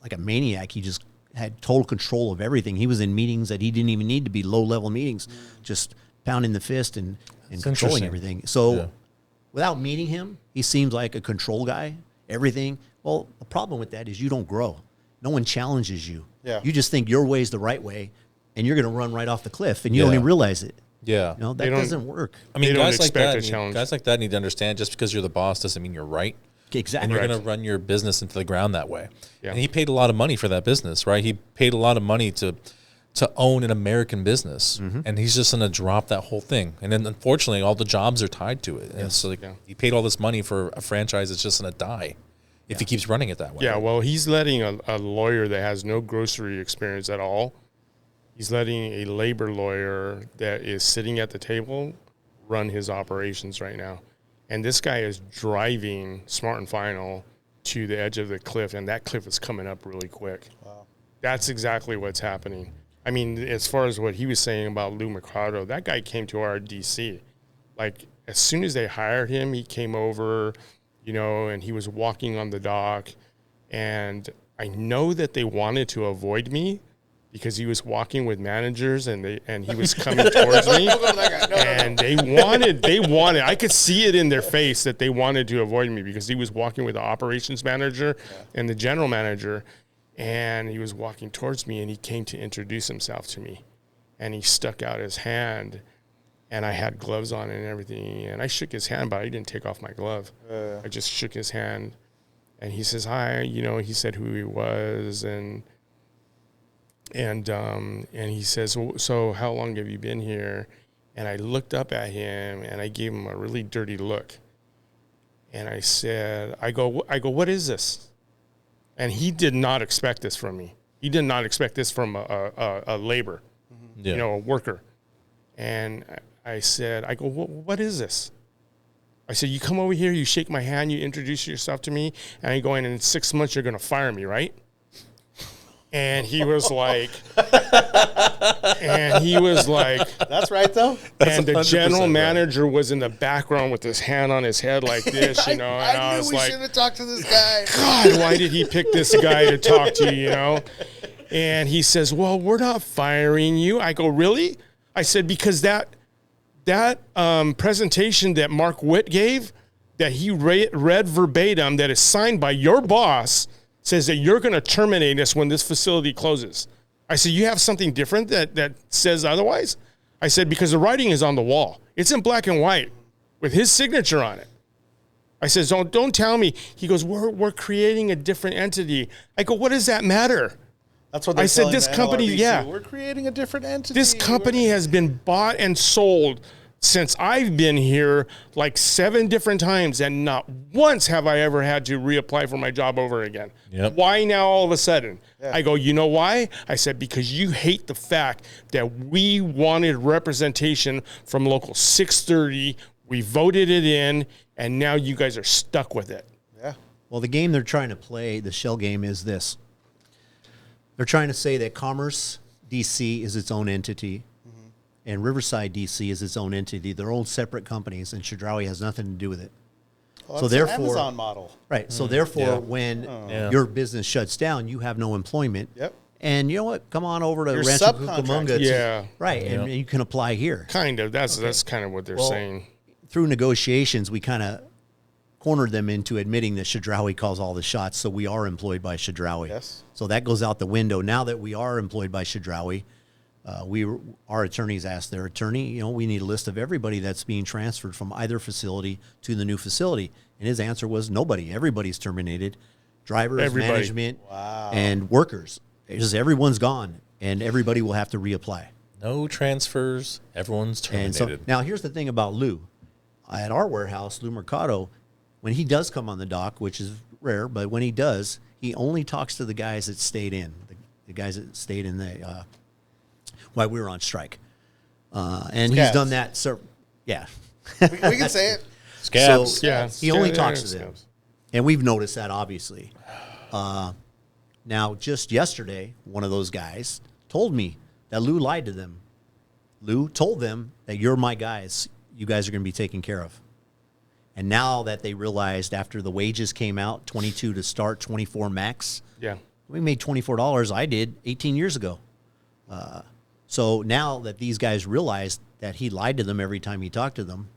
like a maniac. He just had total control of everything. He was in meetings that he didn't even need to be, low-level meetings, just pounding the fist and controlling everything. So without meeting him, he seems like a control guy, everything. Well, the problem with that is you don't grow. No one challenges you. Yeah. You just think your way is the right way, and you're going to run right off the cliff, and you don't even realize it. Yeah. You know, that doesn't work. I mean, They don't guys like expect that, a challenge. guys like that need to understand just because you're the boss doesn't mean you're right. Exactly. And you're going to run your business into the ground that way. Yeah. And he paid a lot of money for that business, right? He paid a lot of money to own an American business, and he's just going to drop that whole thing. And then, unfortunately, all the jobs are tied to it. And so he paid all this money for a franchise that's just going to die if he keeps running it that way. Yeah, well, he's letting a lawyer that has no grocery experience at all, he's letting a labor lawyer that is sitting at the table run his operations right now. And this guy is driving Smart and Final to the edge of the cliff, and that cliff is coming up really quick. Wow. That's exactly what's happening. I mean, as far as what he was saying about Lou Mercado, that guy came to our DC. Like, as soon as they hired him, he came over, you know, and he was walking on the dock. And I know that they wanted to avoid me because he was walking with managers and he was coming towards me. And they wanted, I could see it in their face that they wanted to avoid me because he was walking with the operations manager and the general manager. And he was walking towards me, and he came to introduce himself to me. And he stuck out his hand, and I had gloves on and everything. And I shook his hand, but I didn't take off my glove. I just shook his hand. And he says, hi, you know, he said who he was. And he says, so how long have you been here? And I looked up at him, and I gave him a really dirty look. And I said, I go, what is this? And he did not expect this from me. He did not expect this from a labor, you know, a worker. And I said, I go, what is this? I said, you come over here, you shake my hand, you introduce yourself to me, and I go in 6 months, you're going to fire me, right? And he was like, that's right, though. And the general manager was in the background with his hand on his head like this, you know. And I was like, should have talked to this guy. God, why did he pick this guy to talk to, you know? And he says, well, we're not firing you. I go, really? I said, because that presentation that Mark Witt gave, that he read verbatim, that is signed by your boss, says that you're going to terminate us when this facility closes. I said, you have something different that says otherwise? I said, because the writing is on the wall. It's in black and white with his signature on it. I said, don't tell me. He goes, we're creating a different entity. I go, what does that matter? That's what I said. This company, we're creating a different entity. This company has been bought and sold since I've been here like 7 different times, and not once have I ever had to reapply for my job over again. Yep. Why now all of a sudden? Yeah. I go, you know why? I said, because you hate the fact that we wanted representation from Local 630. We voted it in, and now you guys are stuck with it. Yeah. Well, the game they're trying to play, the shell game, is this. They're trying to say that Commerce DC is its own entity, and Riverside DC is its own entity. They're own separate companies, and Chedraui has nothing to do with it. Well, so therefore, an Amazon model. Right. So therefore, when your business shuts down, you have no employment. Yep. And you know what? Come on over to You're Rancho Cucamonga. Yeah. Right. Yeah. And you can apply here. Kind of. That's kind of what they're saying. Through negotiations, we kind of cornered them into admitting that Chedraui calls all the shots, so we are employed by Chedraui. Yes. So that goes out the window. Now that we are employed by Chedraui, our attorneys asked their attorney, you know, we need a list of everybody that's being transferred from either facility to the new facility. And his answer was nobody. Everybody's terminated. drivers, Everybody. management, and workers. It's just everyone's gone, and everybody will have to reapply. No transfers. Everyone's And terminated. so now here's the thing about Lou. At our warehouse, Lou Mercado, when he does come on the dock, which is rare, but when he does, he only talks to the guys that stayed in, the guys that stayed in the while we were on strike. And he's Scabs. done that. So, yeah. We can say it. Scabs. So Yeah, he only yeah, talks yeah, to them. scabs. And we've noticed that, obviously. Now, just yesterday, one of those guys told me that Lou lied to them. Lou told them that you're my guys. You guys are going to be taken care of. And now that they realized after the wages came out, 22 to start, 24 max, Yeah. we made $24. I did 18 years ago. So now that these guys realized that he lied to them every time he talked to them,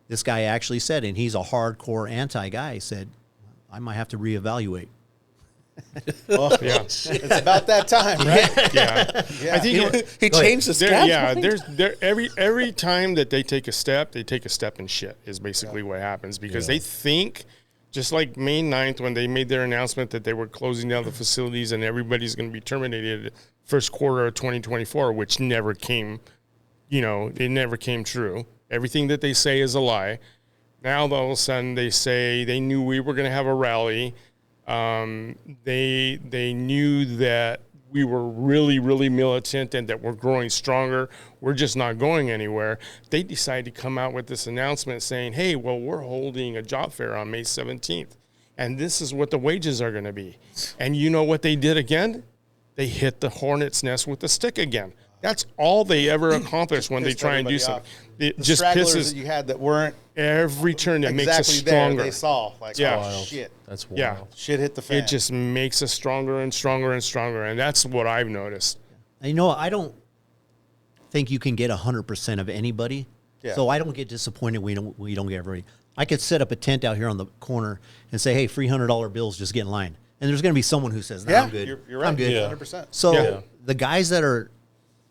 this guy actually said, and he's a hardcore anti-guy, said, I might have to reevaluate. Oh, Yeah. it's about that time, right? Yeah. Yeah. I think He changed the there, scabs. yeah, mind? every time that they take a step in shit is basically what happens because they think, just like May 9th when they made their announcement that they were closing down the facilities and everybody's going to be terminated first quarter of 2024, which never came, it never came true. Everything that they say is a lie. Now all of a sudden they say they knew we were going to have a rally. They knew that we were really, really militant and that we're growing stronger. We're just not going anywhere. They decided to come out with this announcement saying, hey, well, we're holding a job fair on May 17th, and this is what the wages are going to be. And you know what they did again? They hit the hornet's nest with a stick again. That's all they ever accomplish when they Pissed try and do everybody something. off. It The just stragglers pisses that you had that weren't every turn. It makes us exactly there. stronger. They saw like, Yeah. oh shit, That's wild. Yeah. shit hit the fan. It just makes us stronger and stronger and stronger. And that's what I've noticed. And I don't think you can get 100% of anybody. Yeah. So I don't get disappointed we don't get everybody. I could set up a tent out here on the corner and say, hey, $300 bills, just get in line. And there's going to be someone who says, no, yeah, I'm good. You're right. I'm good. Yeah. 100%. So Yeah. the guys that are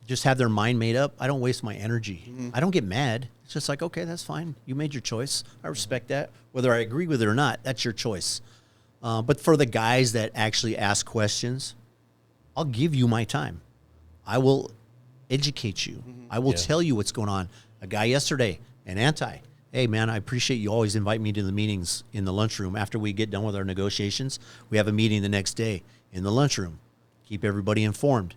just have their mind made up, I don't waste my energy. I don't get mad. It's just like, okay, that's fine. You made your choice. I respect that. Whether I agree with it or not, that's your choice. But for the guys that actually ask questions, I'll give you my time. I will educate you. I will tell you what's going on. A guy yesterday, an anti. Hey, man, I appreciate you always invite me to the meetings in the lunchroom. After we get done with our negotiations, we have a meeting the next day in the lunchroom. Keep everybody informed.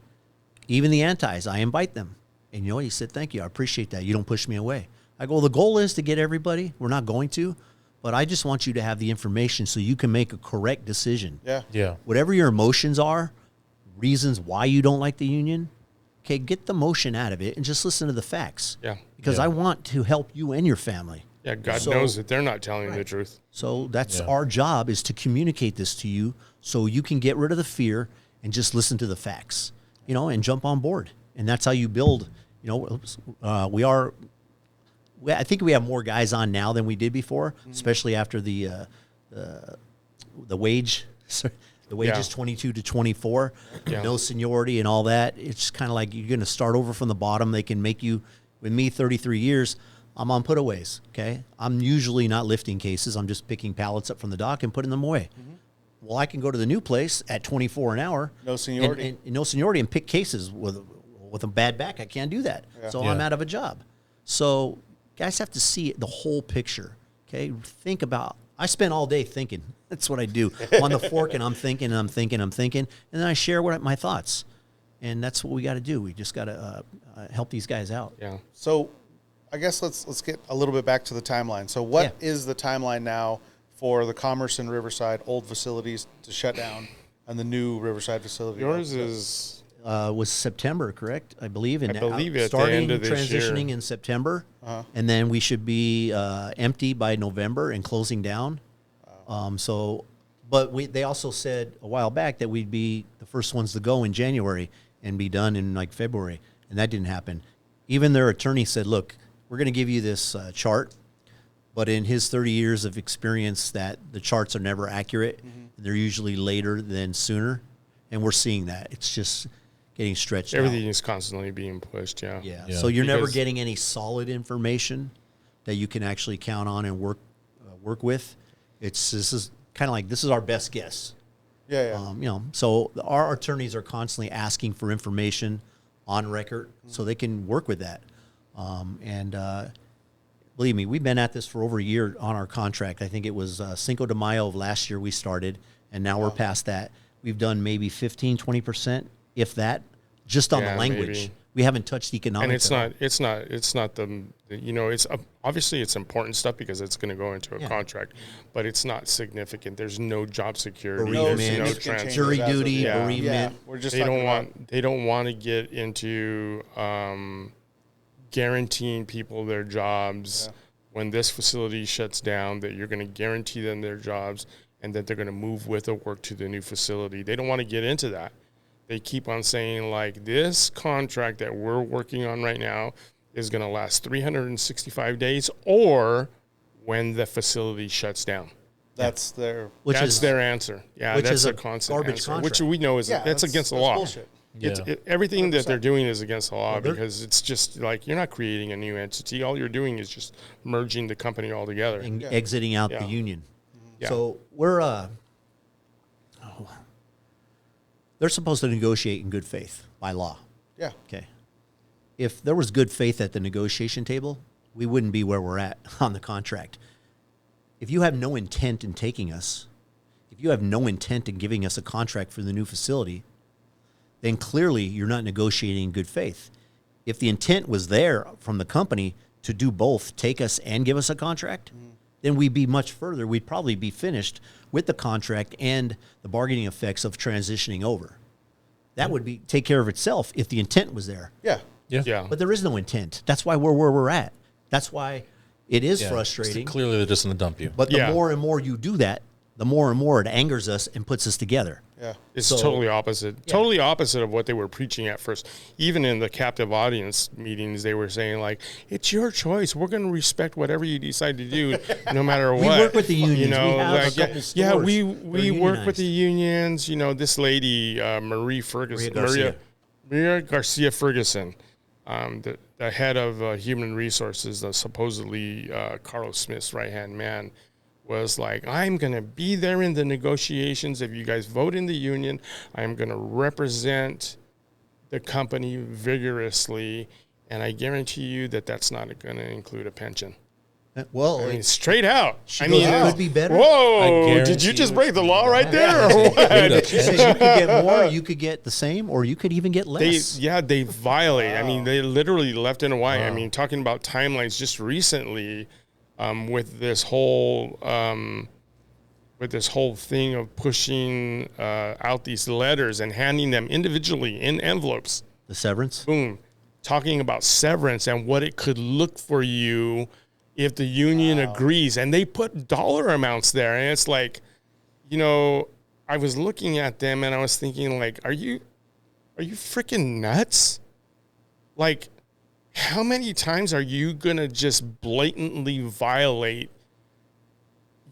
Even the antis, I invite them. And he said, thank you. I appreciate that. You don't push me away. I go, well, the goal is to get everybody. We're not going to. But I just want you to have the information so you can make a correct decision. Yeah. Yeah. Whatever your emotions are, reasons why you don't like the union, okay, get the emotion out of it and just listen to the facts. Yeah. Because I want to help you and your family. Yeah, God So- knows that they're not telling the truth. So that's our job, is to communicate this to you so you can get rid of the fear and just listen to the facts, and jump on board. And that's how you build, I think we have more guys on now than we did before, especially after the wage, the wage is 22 to 24, no seniority and all that. It's kind of like you're going to start over from the bottom. They can make you, with me, 33 years, I'm on putaways, okay? I'm usually not lifting cases. I'm just picking pallets up from the dock and putting them away. Well, I can go to the new place at 24 an hour. No seniority. And no seniority, and pick cases with a bad back. I can't do that. So I'm out of a job. So guys have to see the whole picture, okay? Think about, I spend all day thinking. That's what I do. I'm on the fork, and I'm thinking, and then I share my thoughts. And that's what we got to do. We just got to help these guys out. Yeah. So I guess let's get a little bit back to the timeline. So what is the timeline now for the Commerce and Riverside old facilities to shut down and the new Riverside facility? Yours is Was September, correct? I believe. And I believe at the starting end of this year. transitioning in September, and then we should be empty by November and closing down. But they also said a while back that we'd be the first ones to go in January and be done in like February, and that didn't happen. Even their attorney said, "Look, we're going to give you this chart." But in his 30 years of experience, that the charts are never accurate. They're usually later than sooner. And we're seeing that. It's just getting stretched everything out. is constantly being pushed. Yeah. Yeah. Yeah. So you're never Because- getting any solid information that you can actually count on and work with. This is kind of like, this is our best guess. Yeah. You know, so our attorneys are constantly asking for information on record so they can work with that. Believe me, we've been at this for over a year on our contract. I think it was Cinco de Mayo of last year we started, and now we're past that. We've done maybe 15, 20%, if that, just on the language. Maybe. We haven't touched economics. And it's not the you know, it's obviously it's important stuff because it's going to go into a contract, but it's not significant. There's no job security. Bereavement, There's no transfer. jury duty, bereavement. Yeah, we're just They talking don't want to get into guaranteeing people their jobs when this facility shuts down, that you're going to guarantee them their jobs and that they're going to move with or work to the new facility. They don't want to get into that. They keep on saying, like, this contract that we're working on right now is going to last 365 days or when the facility shuts down. That's their That's their answer. Yeah, which that's is a a constant garbage answer, contract. which we know is that's against the law. bullshit. Everything that they're doing is against the law they're- because it's just like you're not creating a new entity. All you're doing is just merging the company all together. And exiting out the Yeah. union. Yeah. So we're they're supposed to negotiate in good faith by law. Yeah. Okay. If there was good faith at the negotiation table, we wouldn't be where we're at on the contract. If you have no intent in taking us, if you have no intent in giving us a contract for the new facility, then clearly you're not negotiating in good faith. If the intent was there from the company to do both, take us and give us a contract, then we'd be much further. We'd probably be finished with the contract and the bargaining effects of transitioning over. That would be take care of itself if the intent was there. Yeah. Yeah. But there is no intent. That's why we're where we're at. That's why it is frustrating. Clearly, they're just going to dump you. But the more and more you do that, the more and more it angers us and puts us together. Yeah. It's So- totally opposite. Totally opposite of what they were preaching at first. Even in the captive audience meetings, they were saying, like, it's your choice. We're going to respect whatever you decide to do, no matter what. We work with the unions. You know, We have a like, couple yeah, stores we that are work with the unionized. unions. You know, this lady, Maria Garcia Ferguson, the head of human resources, supposedly Carlos Smith's right-hand man, was like, I'm going to be there in the negotiations. If you guys vote in the union, I'm going to represent the company vigorously, and I guarantee you that that's not going to include a pension. Well, I mean, straight out. She goes, it could be better. Whoa, did you just break the law right there? Or what? She says you could get more, you could get the same, or you could even get less. They violate. I mean, they literally left and right. I mean, talking about timelines just recently, with this whole thing of pushing out these letters and handing them individually in envelopes. The severance? Boom. Talking about severance and what it could look for you if the union agrees. And they put dollar amounts there. And it's like, you know, I was looking at them and I was thinking, like, are you freaking nuts? Like, how many times are you going to just blatantly violate,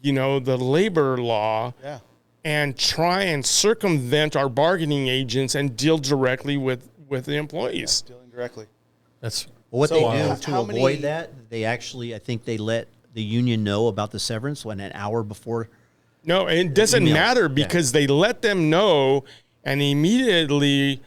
you know, the labor law and try and circumvent our bargaining agents and deal directly with the employees? Dealing directly. That's Well, what So, they do to how avoid many- that, they actually, I think they let the union know about the severance when an hour before. No, it doesn't Emails. matter because they let them know, and immediately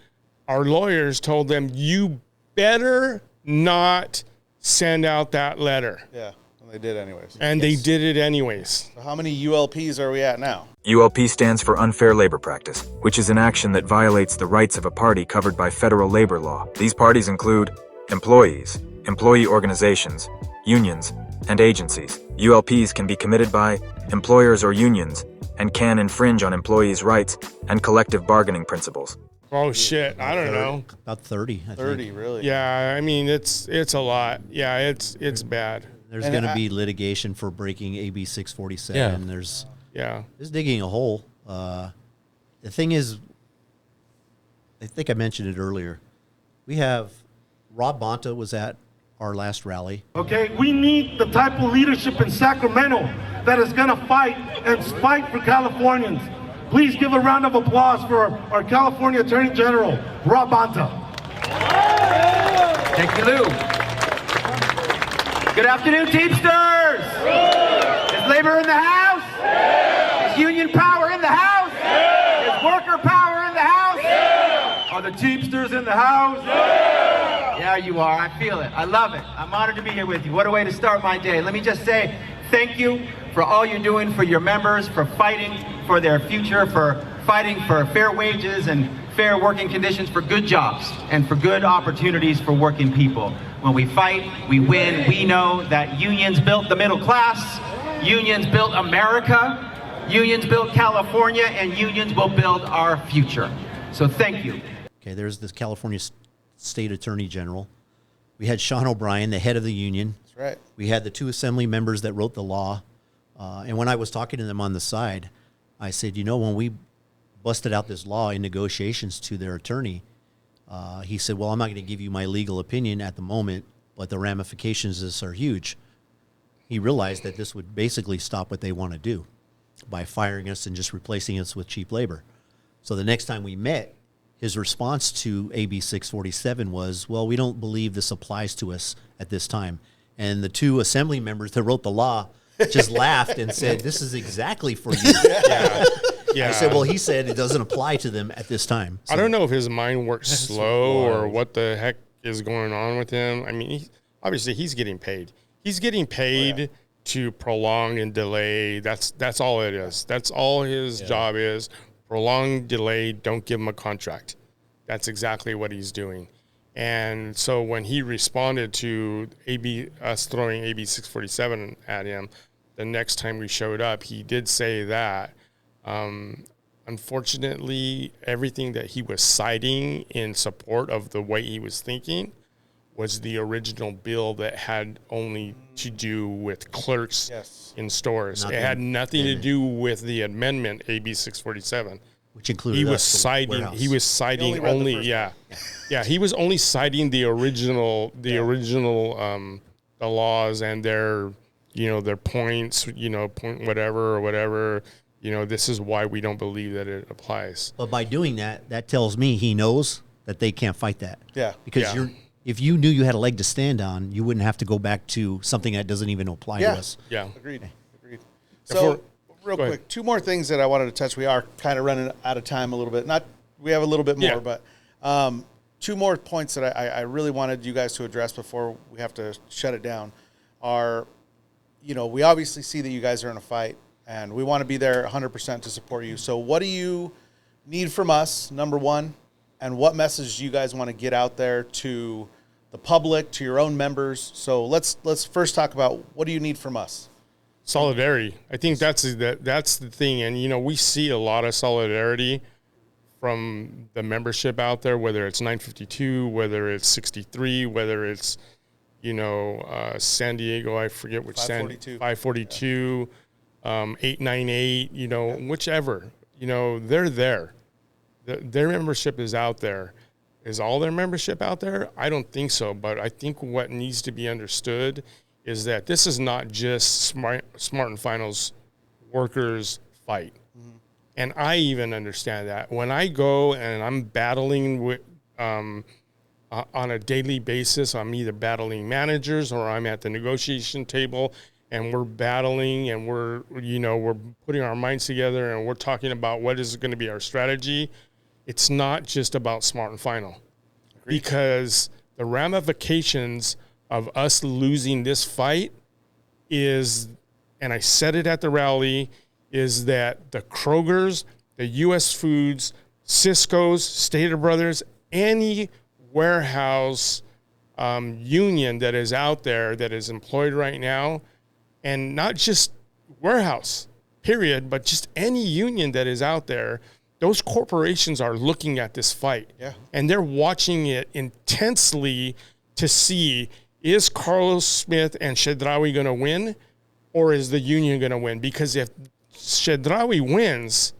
our lawyers told them, you better not send out that letter. Yeah. And they did anyways. And they did it anyways. So how many ULPs are we at now? U.L.P stands for unfair labor practice, which is an action that violates the rights of a party covered by federal labor law. These parties include employees, employee organizations, unions, and agencies. ULPs can be committed by employers or unions and can infringe on employees' rights and collective bargaining principles. Oh, shit. I don't know. About 30, I 30, think. really? Yeah, I mean, it's a lot. Yeah, it's bad. There's And going to I- be litigation for breaking AB 647. Yeah. There's Yeah. digging a hole. The thing is, I think I mentioned it earlier. We have Rob Bonta was at our last rally. Okay, we need the type of leadership in Sacramento that is going to fight and fight for Californians. Please give a round of applause for our California Attorney General, Rob Bonta. Thank you, Lou. Good afternoon, Teamsters. Is labor in the house? Is union power in the house? Are the Teamsters in the house? Yeah, you are. I feel it. I love it. I'm honored to be here with you. What a way to start my day. Let me just say thank you for all you're doing for your members, for fighting for their future, for fighting for fair wages and fair working conditions, for good jobs and for good opportunities for working people. When we fight, we win. We know that unions built the middle class, unions built America, unions built California, and unions will build our future. So thank you. Okay, there's this California State Attorney General. We had Sean O'Brien, the head of the union. That's right. We had the 2 assembly members that wrote the law. And when I was talking to them on the side, I said, you know, when we busted out this law in negotiations to their attorney, he said, well, I'm not going to give you my legal opinion at the moment, but the ramifications of this are huge. He realized that this would basically stop what they want to do by firing us and just replacing us with cheap labor. So the next time we met, his response to AB 647 was, well, we don't believe this applies to us at this time. And the 2 assembly members that wrote the law just laughed and said, this is exactly for you. Yeah. I said, well, he said it doesn't apply to them at this time. So, I don't know if his mind works slow or what the heck is going on with him. I mean, obviously he's getting paid. He's getting paid to prolong and delay. That's all it is. That's all his job is. Prolong, delay, don't give him a contract. That's exactly what he's doing. And so when he responded to us throwing AB 647 at him, the next time we showed up, he did say that, unfortunately, everything that he was citing in support of the way he was thinking was the original bill that had only to do with clerks in stores. It had nothing to do with the amendment AB 647. Which included he was citing only he was only citing the original the laws and their their points, point whatever, this is why we don't believe that it applies. But by doing that, that tells me he knows that they can't fight that. Yeah. Because if you knew you had a leg to stand on, you wouldn't have to go back to something that doesn't even apply to us. Yeah. Agreed. So real quick, 2 more things that I wanted to touch. We are kind of running out of time a little bit. We have a little bit more, but 2 more points that I really wanted you guys to address before we have to shut it down are, we obviously see that you guys are in a fight, and we want to be there 100% to support you. So what do you need from us, number one, and what message do you guys want to get out there to the public, to your own members? So let's first talk about, what do you need from us? Solidarity. I think that's the thing. And, we see a lot of solidarity from the membership out there, whether it's 952, whether it's 63, whether it's, San Diego, I forget which 542, 898, whichever, they're there. Their membership is out there. Is all their membership out there? I don't think so. But I think what needs to be understood is that this is not just Smart and Final's workers' fight. Mm-hmm. And I even understand that. When I go and I'm battling with, on a daily basis, I'm either battling managers or I'm at the negotiation table and we're battling and we're putting our minds together and we're talking about what is going to be our strategy. It's not just about Smart and Final. Agreed. Because the ramifications of us losing this fight is, and I said it at the rally, is that the Kroger's, the U.S. Foods, Cisco's, Stater Brothers, any warehouse union that is out there that is employed right now, and not just warehouse, period, but just any union that is out there, those corporations are looking at this fight. Yeah. And they're watching it intensely to see, is Carlos Smith and Chedraui going to win, or is the union going to win? Because if Chedraui wins,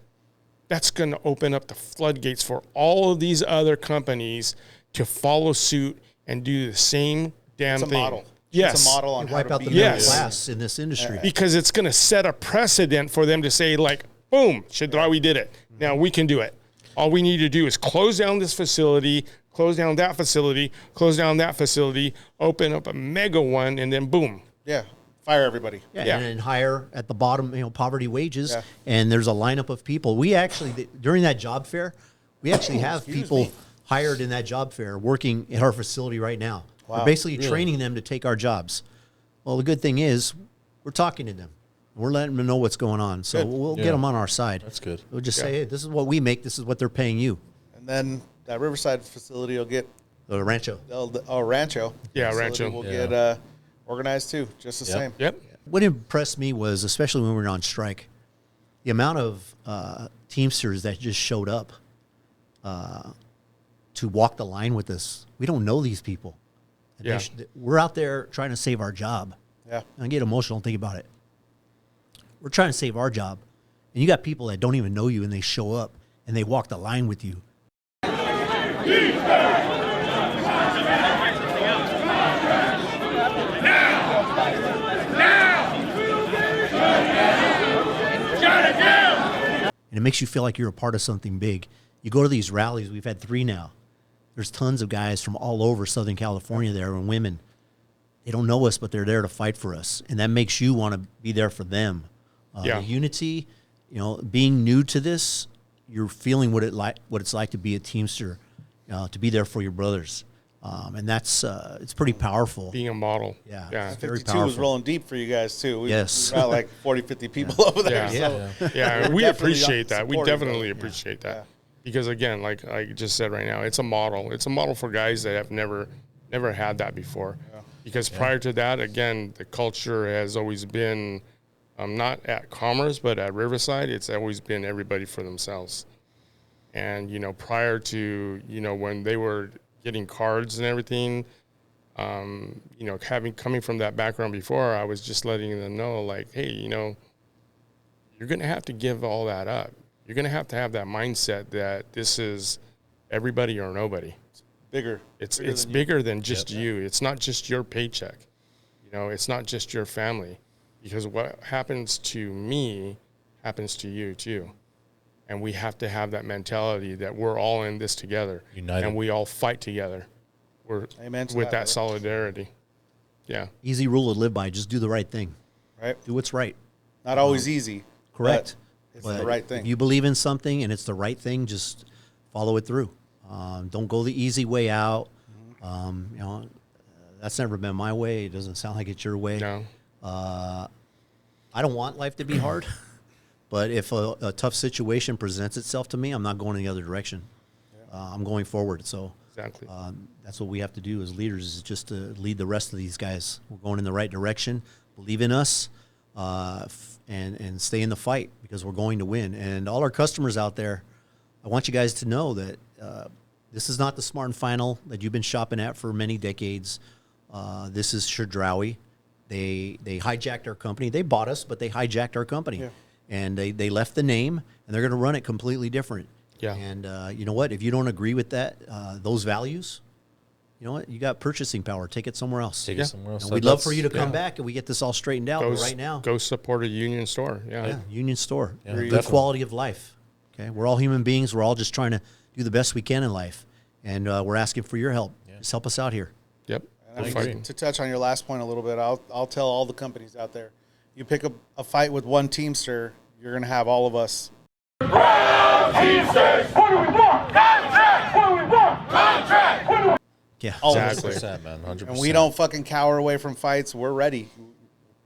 that's going to open up the floodgates for all of these other companies to follow suit and do the same damn thing. Model. Yes. It's a model on wipe out the middle class in this industry. Because it's going to set a precedent for them to say, like, boom, Chedraui did it. Now we can do it. All we need to do is close down this facility, close down that facility, close down that facility, open up a mega one, and then boom. Yeah. Fire everybody. Yeah. And hire at the bottom, poverty wages. Yeah. And there's a lineup of people. We actually, during that job fair, we actually have people hired in that job fair working at our facility right now. We're basically training them to take our jobs. Well, the good thing is we're talking to them. We're letting them know what's going on. So we'll get them on our side. That's good. We'll just say, hey, this is what we make. This is what they're paying you. And then that Riverside facility will get The Rancho. Rancho. Yeah, facility Rancho. will get organized too, just the same. Yep. What impressed me was, especially when we were on strike, the amount of Teamsters that just showed up to walk the line with us. We don't know these people. Yeah. We're out there trying to save our job. Yeah. I get emotional thinking about it. We're trying to save our job. And you got people that don't even know you, and they show up, and they walk the line with you. And it makes you feel like you're a part of something big. You go to these rallies. We've had 3 now. There's tons of guys from all over Southern California there, and women. They don't know us, but they're there to fight for us. And that makes you want to be there for them. The unity, being new to this, you're feeling what it's like to be a Teamster, to be there for your brothers. And that's it's pretty powerful. Being a model. Yeah. Yeah. Very 52 powerful. was rolling deep for you guys too. We Yes. got like 40, 50 people over there. Yeah. So Yeah, we definitely appreciate that. We supportive definitely of it. appreciate that. Yeah. Because again, like I just said right now, it's a model. It's a model for guys that have never had that before. Yeah. Because prior to that, again, the culture has always been not at Commerce, but at Riverside, it's always been everybody for themselves. And, prior to, when they were getting cards and everything, coming from that background before, I was just letting them know, like, hey, you're going to have to give all that up. You're going to have that mindset that this is everybody or nobody. Bigger. It's bigger than just you. It's not just your paycheck. It's not just your family. Because what happens to me happens to you too. And we have to have that mentality that we're all in this together. United. And we all fight together. Amen to with that brother. solidarity. Yeah. Easy rule to live by. Just do the right thing. Right. Do what's right. Not always easy. Correct. But it's the right thing. If you believe in something and it's the right thing, just follow it through. Don't go the easy way out. That's never been my way. It doesn't sound like it's your way. No. I don't want life to be hard, but if a tough situation presents itself to me, I'm not going in the other direction. I'm going forward. So Exactly. that's what we have to do as leaders, is just to lead the rest of these guys. We're going in the right direction. Believe in us, and stay in the fight, because we're going to win. And all our customers out there, I want you guys to know that this is not the Smart and Final that you've been shopping at for many decades. This is Chedraui. They hijacked our company. They bought us, but they hijacked our company. Yeah. And they left the name, and they're going to run it completely different. Yeah. And you know what? If you don't agree with that, those values, you know what? You got purchasing power. Take it somewhere else. Take it somewhere else. And we'd love for you to come back and we get this all straightened out. But right now, Go support a union store. Yeah. Union Store. Yeah, Good definitely. quality of life. Okay, we're all human beings. We're all just trying to do the best we can in life, and we're asking for your help. Just help us out here. Yep. And We're I fighting. mean, to touch on your last point a little bit, I'll tell all the companies out there, you pick up a fight with one Teamster, you're going to have all of us. Teamsters, what do we want? Contract! What do we want? Contract! What do we Yeah, All of us. Exactly. 100%, man. 100%. And we don't fucking cower away from fights. We're ready.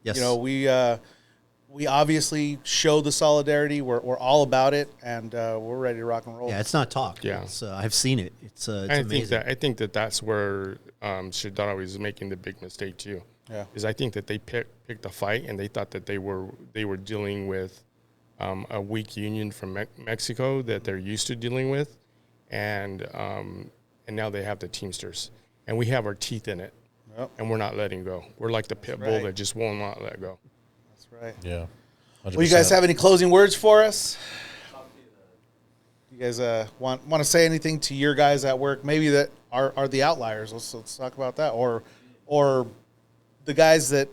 Yes. You know, we obviously show the solidarity. We're all about it, and we're ready to rock and roll. Yeah, it's not talk. Yeah. It's, I've seen it. It's amazing. I think that's where Chedraui is making the big mistake too. Yeah. Is I think that they picked a fight and they thought that they were dealing with a weak union from Mexico that they're used to dealing with, and now they have the Teamsters, and we have our teeth in it, and we're not letting go. We're like the pit bull right. that just will not let go. That's right. Yeah. 100%. Well, you guys have any closing words for us? You guys want to say anything to your guys at work? Maybe that are the outliers. Let's talk about that, or the guys that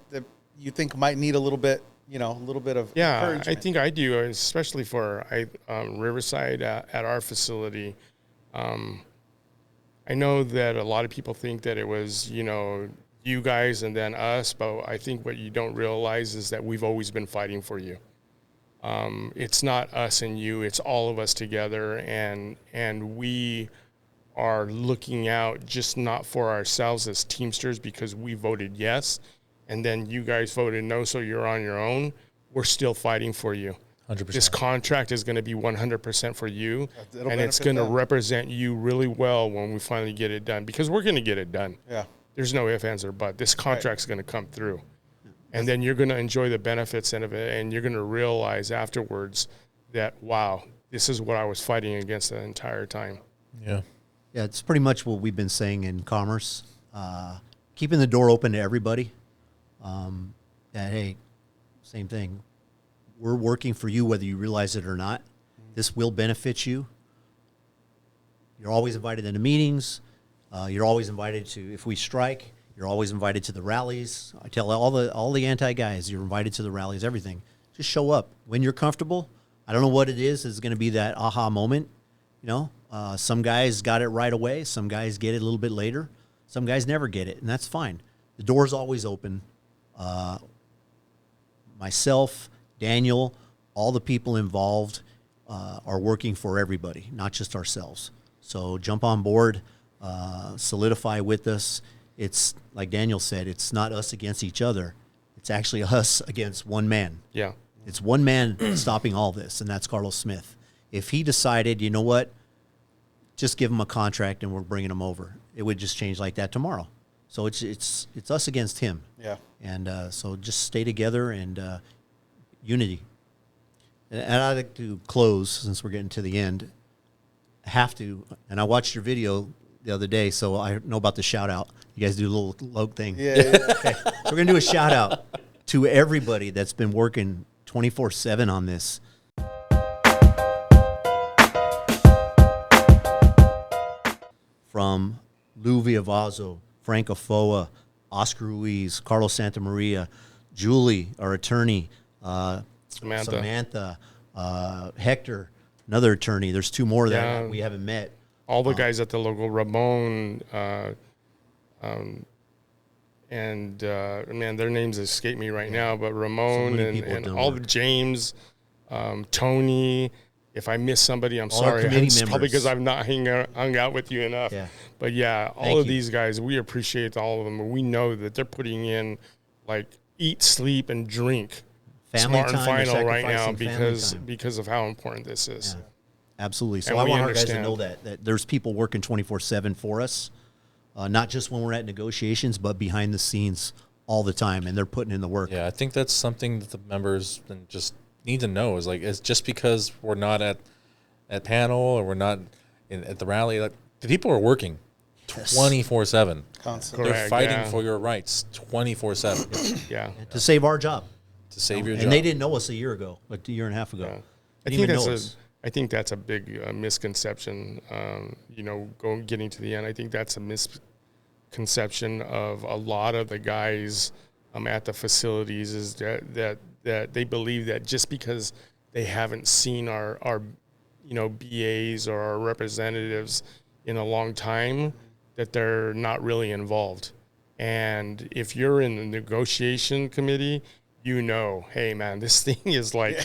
you think might need a little bit of Yeah, I encouragement. think I do, especially for Riverside at our facility. I know that a lot of people think that it was, you guys and then us, but I think what you don't realize is that we've always been fighting for you. It's not us and you, it's all of us together, and we are looking out just not for ourselves as Teamsters because we voted yes, and then you guys voted no, so you're on your own. We're still fighting for you. 100%. This contract is going to be 100% for you, It'll and it's benefit going to them. represent you really well when we finally get it done, because we're going to get it done. Yeah. There's no ifs, ands, or buts. This contract's going to come through. And then you're going to enjoy the benefits of it, and you're going to realize afterwards that, wow, this is what I was fighting against the entire time. Yeah. Yeah, it's pretty much what we've been saying in commerce. Keeping the door open to everybody. That, hey, same thing. We're working for you whether you realize it or not. This will benefit you. You're always invited into meetings. You're always invited to, if we strike, you're always invited to the rallies. I tell all the anti-guys, you're invited to the rallies, everything. Just show up. When you're comfortable, I don't know what it is. It's going to be that aha moment. You know, some guys got it right away. Some guys get it a little bit later. Some guys never get it, and that's fine. The door's always open. Myself, Daniel, all the people involved are working for everybody, not just ourselves. So jump on board, solidify with us. It's like Daniel said, it's not us against each other. It's actually us against one man. Yeah. It's one man stopping all this, and that's Carlos Smith. If he decided, you know what, just give him a contract and we're bringing him over, it would just change like that tomorrow. So it's us against him. Yeah. And so just stay together and unity. And I'd like to close, since we're getting to the end. I have to, and I watched your video the other day, so I know about the shout out. You guys do a little low thing. Yeah. Okay. So we're going to do a shout out to everybody that's been working 24/7 on this. From Lou Viavazo, Frank Afoa, Oscar Ruiz, Carlos Santamaria, Julie, our attorney, Samantha, Hector, another attorney. There's two more that we haven't met. All the guys at the local, Ramon, and man, their names escape me right now, but Ramon many people and doing all work. the James, Tony. If I miss somebody, I'm All our sorry. committee It's probably members. because I've not hung out with you enough. Yeah. But yeah, all Thank of you. these guys, we appreciate all of them. And we know that they're putting in, like, eat, sleep, and drink Family Smart and time, they're Final right now sacrificing family time. because of how important this is. Yeah. Absolutely. So And I we want our guys to understand. know that there's people working 24/7 for us, not just when we're at negotiations, but behind the scenes all the time, and they're putting in the work. Yeah, I think that's something that the members just need to know is like, it's just because we're not at panel or we're not at the rally, like, the people are working 24/7. Constantly. They're Correct, fighting yeah. for your rights 24/7 Yeah. To save our job. to save your And job. they didn't know us a year ago, but a year and a half ago. Yeah. They didn't even know us. I think that's a big misconception. Getting to the end, I think that's a misconception of a lot of the guys at the facilities is that they believe that just because they haven't seen our BAs or our representatives in a long time, that they're not really involved. And if you're in the negotiation committee, hey man, this thing is like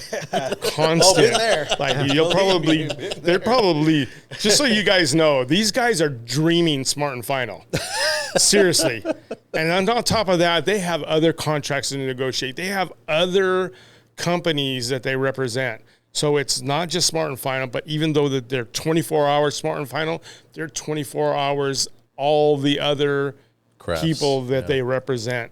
constant. Like they're probably, just so you guys know, these guys are dreaming Smart and Final. Seriously. And on top of that, they have other contracts to negotiate. They have other companies that they represent. So it's not just Smart and Final, but even though that they're 24 hours Smart and Final, they're 24 hours all the other Crafts, people that they represent.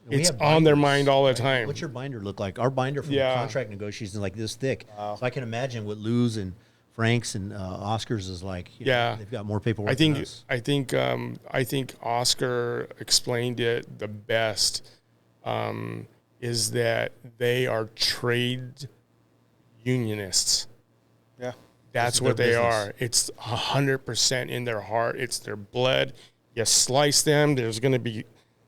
We It's have on their binders. mind all the time. What's your binder look like? Our binder from Yeah. contract negotiations is like this thick. So I can imagine what Lou's and Frank's and Oscar's is like. Yeah. They've got more paperwork I than think us. I think Oscar explained it the best. Is that they are trade unionists. Yeah. That's This is what their they business. are. It's 100% in their heart. It's their blood. You slice them, there's going to be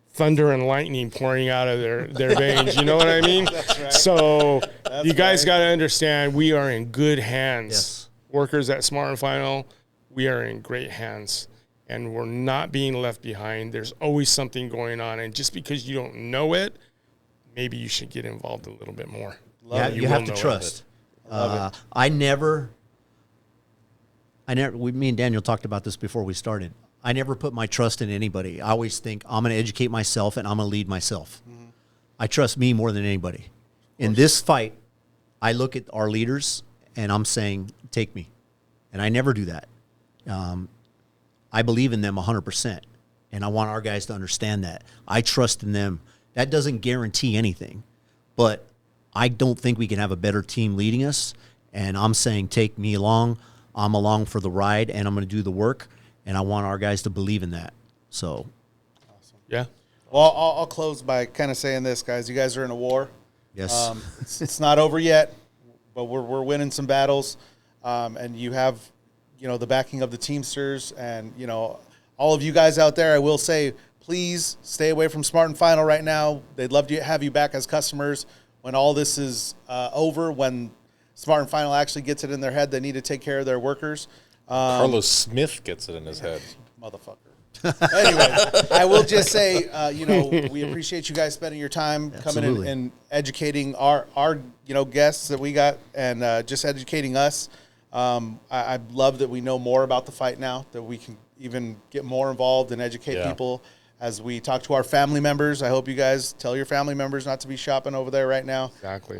thunder and lightning pouring out of their veins. You know what I mean? That's right. So you guys right. got to understand, we are in good hands. Yes. Workers at Smart and Final, we are in great hands. And we're not being left behind. There's always something going on. And just because you don't know it, maybe you should get involved a little bit more. Yeah, you will have to know it. trust. I never me and Daniel talked about this before we started. I never put my trust in anybody. I always think I'm going to educate myself and I'm going to lead myself. Mm-hmm. I trust me more than anybody. In this fight, I look at our leaders and I'm saying, take me. And I never do that. I believe in them 100%. And I want our guys to understand that. I trust in them. That doesn't guarantee anything. But I don't think we can have a better team leading us. And I'm saying, take me along. I'm along for the ride, and I'm going to do the work. And I want our guys to believe in that. So, awesome. Yeah. Well, I'll close by kind of saying this, guys. You guys are in a war. Yes. It's not over yet, but we're winning some battles. And you have, the backing of the Teamsters and, all of you guys out there. I will say, please stay away from Smart and Final right now. They'd love to have you back as customers when all this is over, when Smart and Final actually gets it in their head they need to take care of their workers. Carlos Smith gets it in his head. Motherfucker. Anyway, I will just say, we appreciate you guys spending your time coming in and educating our guests that we got and just educating us. I love that we know more about the fight now, that we can even get more involved and educate people as we talk to our family members. I hope you guys tell your family members not to be shopping over there right now. Exactly.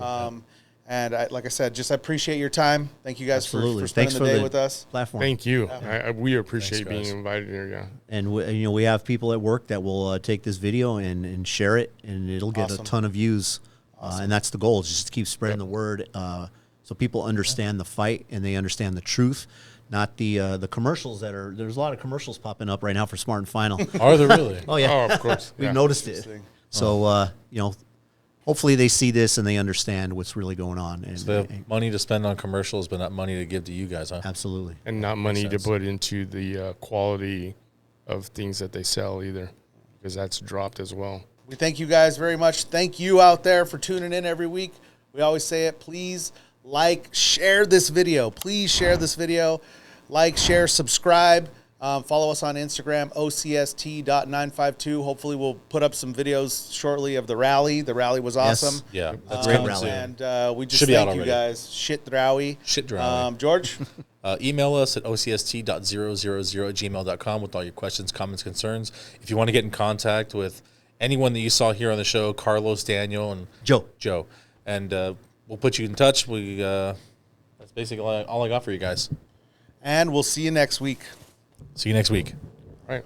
And like I said, just I appreciate your time. Thank you guys for spending the day with us. Platform. Thank you. We appreciate being invited here. Yeah. And we have people at work that will take this video and share it, and it'll get a ton of views. And that's the goal, is just to keep spreading the word, so people understand the fight and they understand the truth. Not the commercials there's a lot of commercials popping up right now for Smart and Final. Are there really? Oh yeah. Oh, of course. We've noticed it. So hopefully they see this and they understand what's really going on. And so they have money to spend on commercials, but not money to give to you guys, huh? Absolutely. And not money to put into the quality of things that they sell either, because that's dropped as well. We thank you guys very much. Thank you out there for tuning in every week. We always say it. Please share this video. Please share this video. Share, subscribe. Follow us on Instagram, OCST.952. Hopefully we'll put up some videos shortly of the rally. The rally was awesome. Yes. Yeah, that's great rally. And we just thank you guys. Chedraui. George? Email us at OCST.000@gmail.com with all your questions, comments, concerns. If you want to get in contact with anyone that you saw here on the show, Carlos, Daniel, and Joe. And we'll put you in touch. That's basically all I got for you guys. And we'll see you next week. See you next week. All right.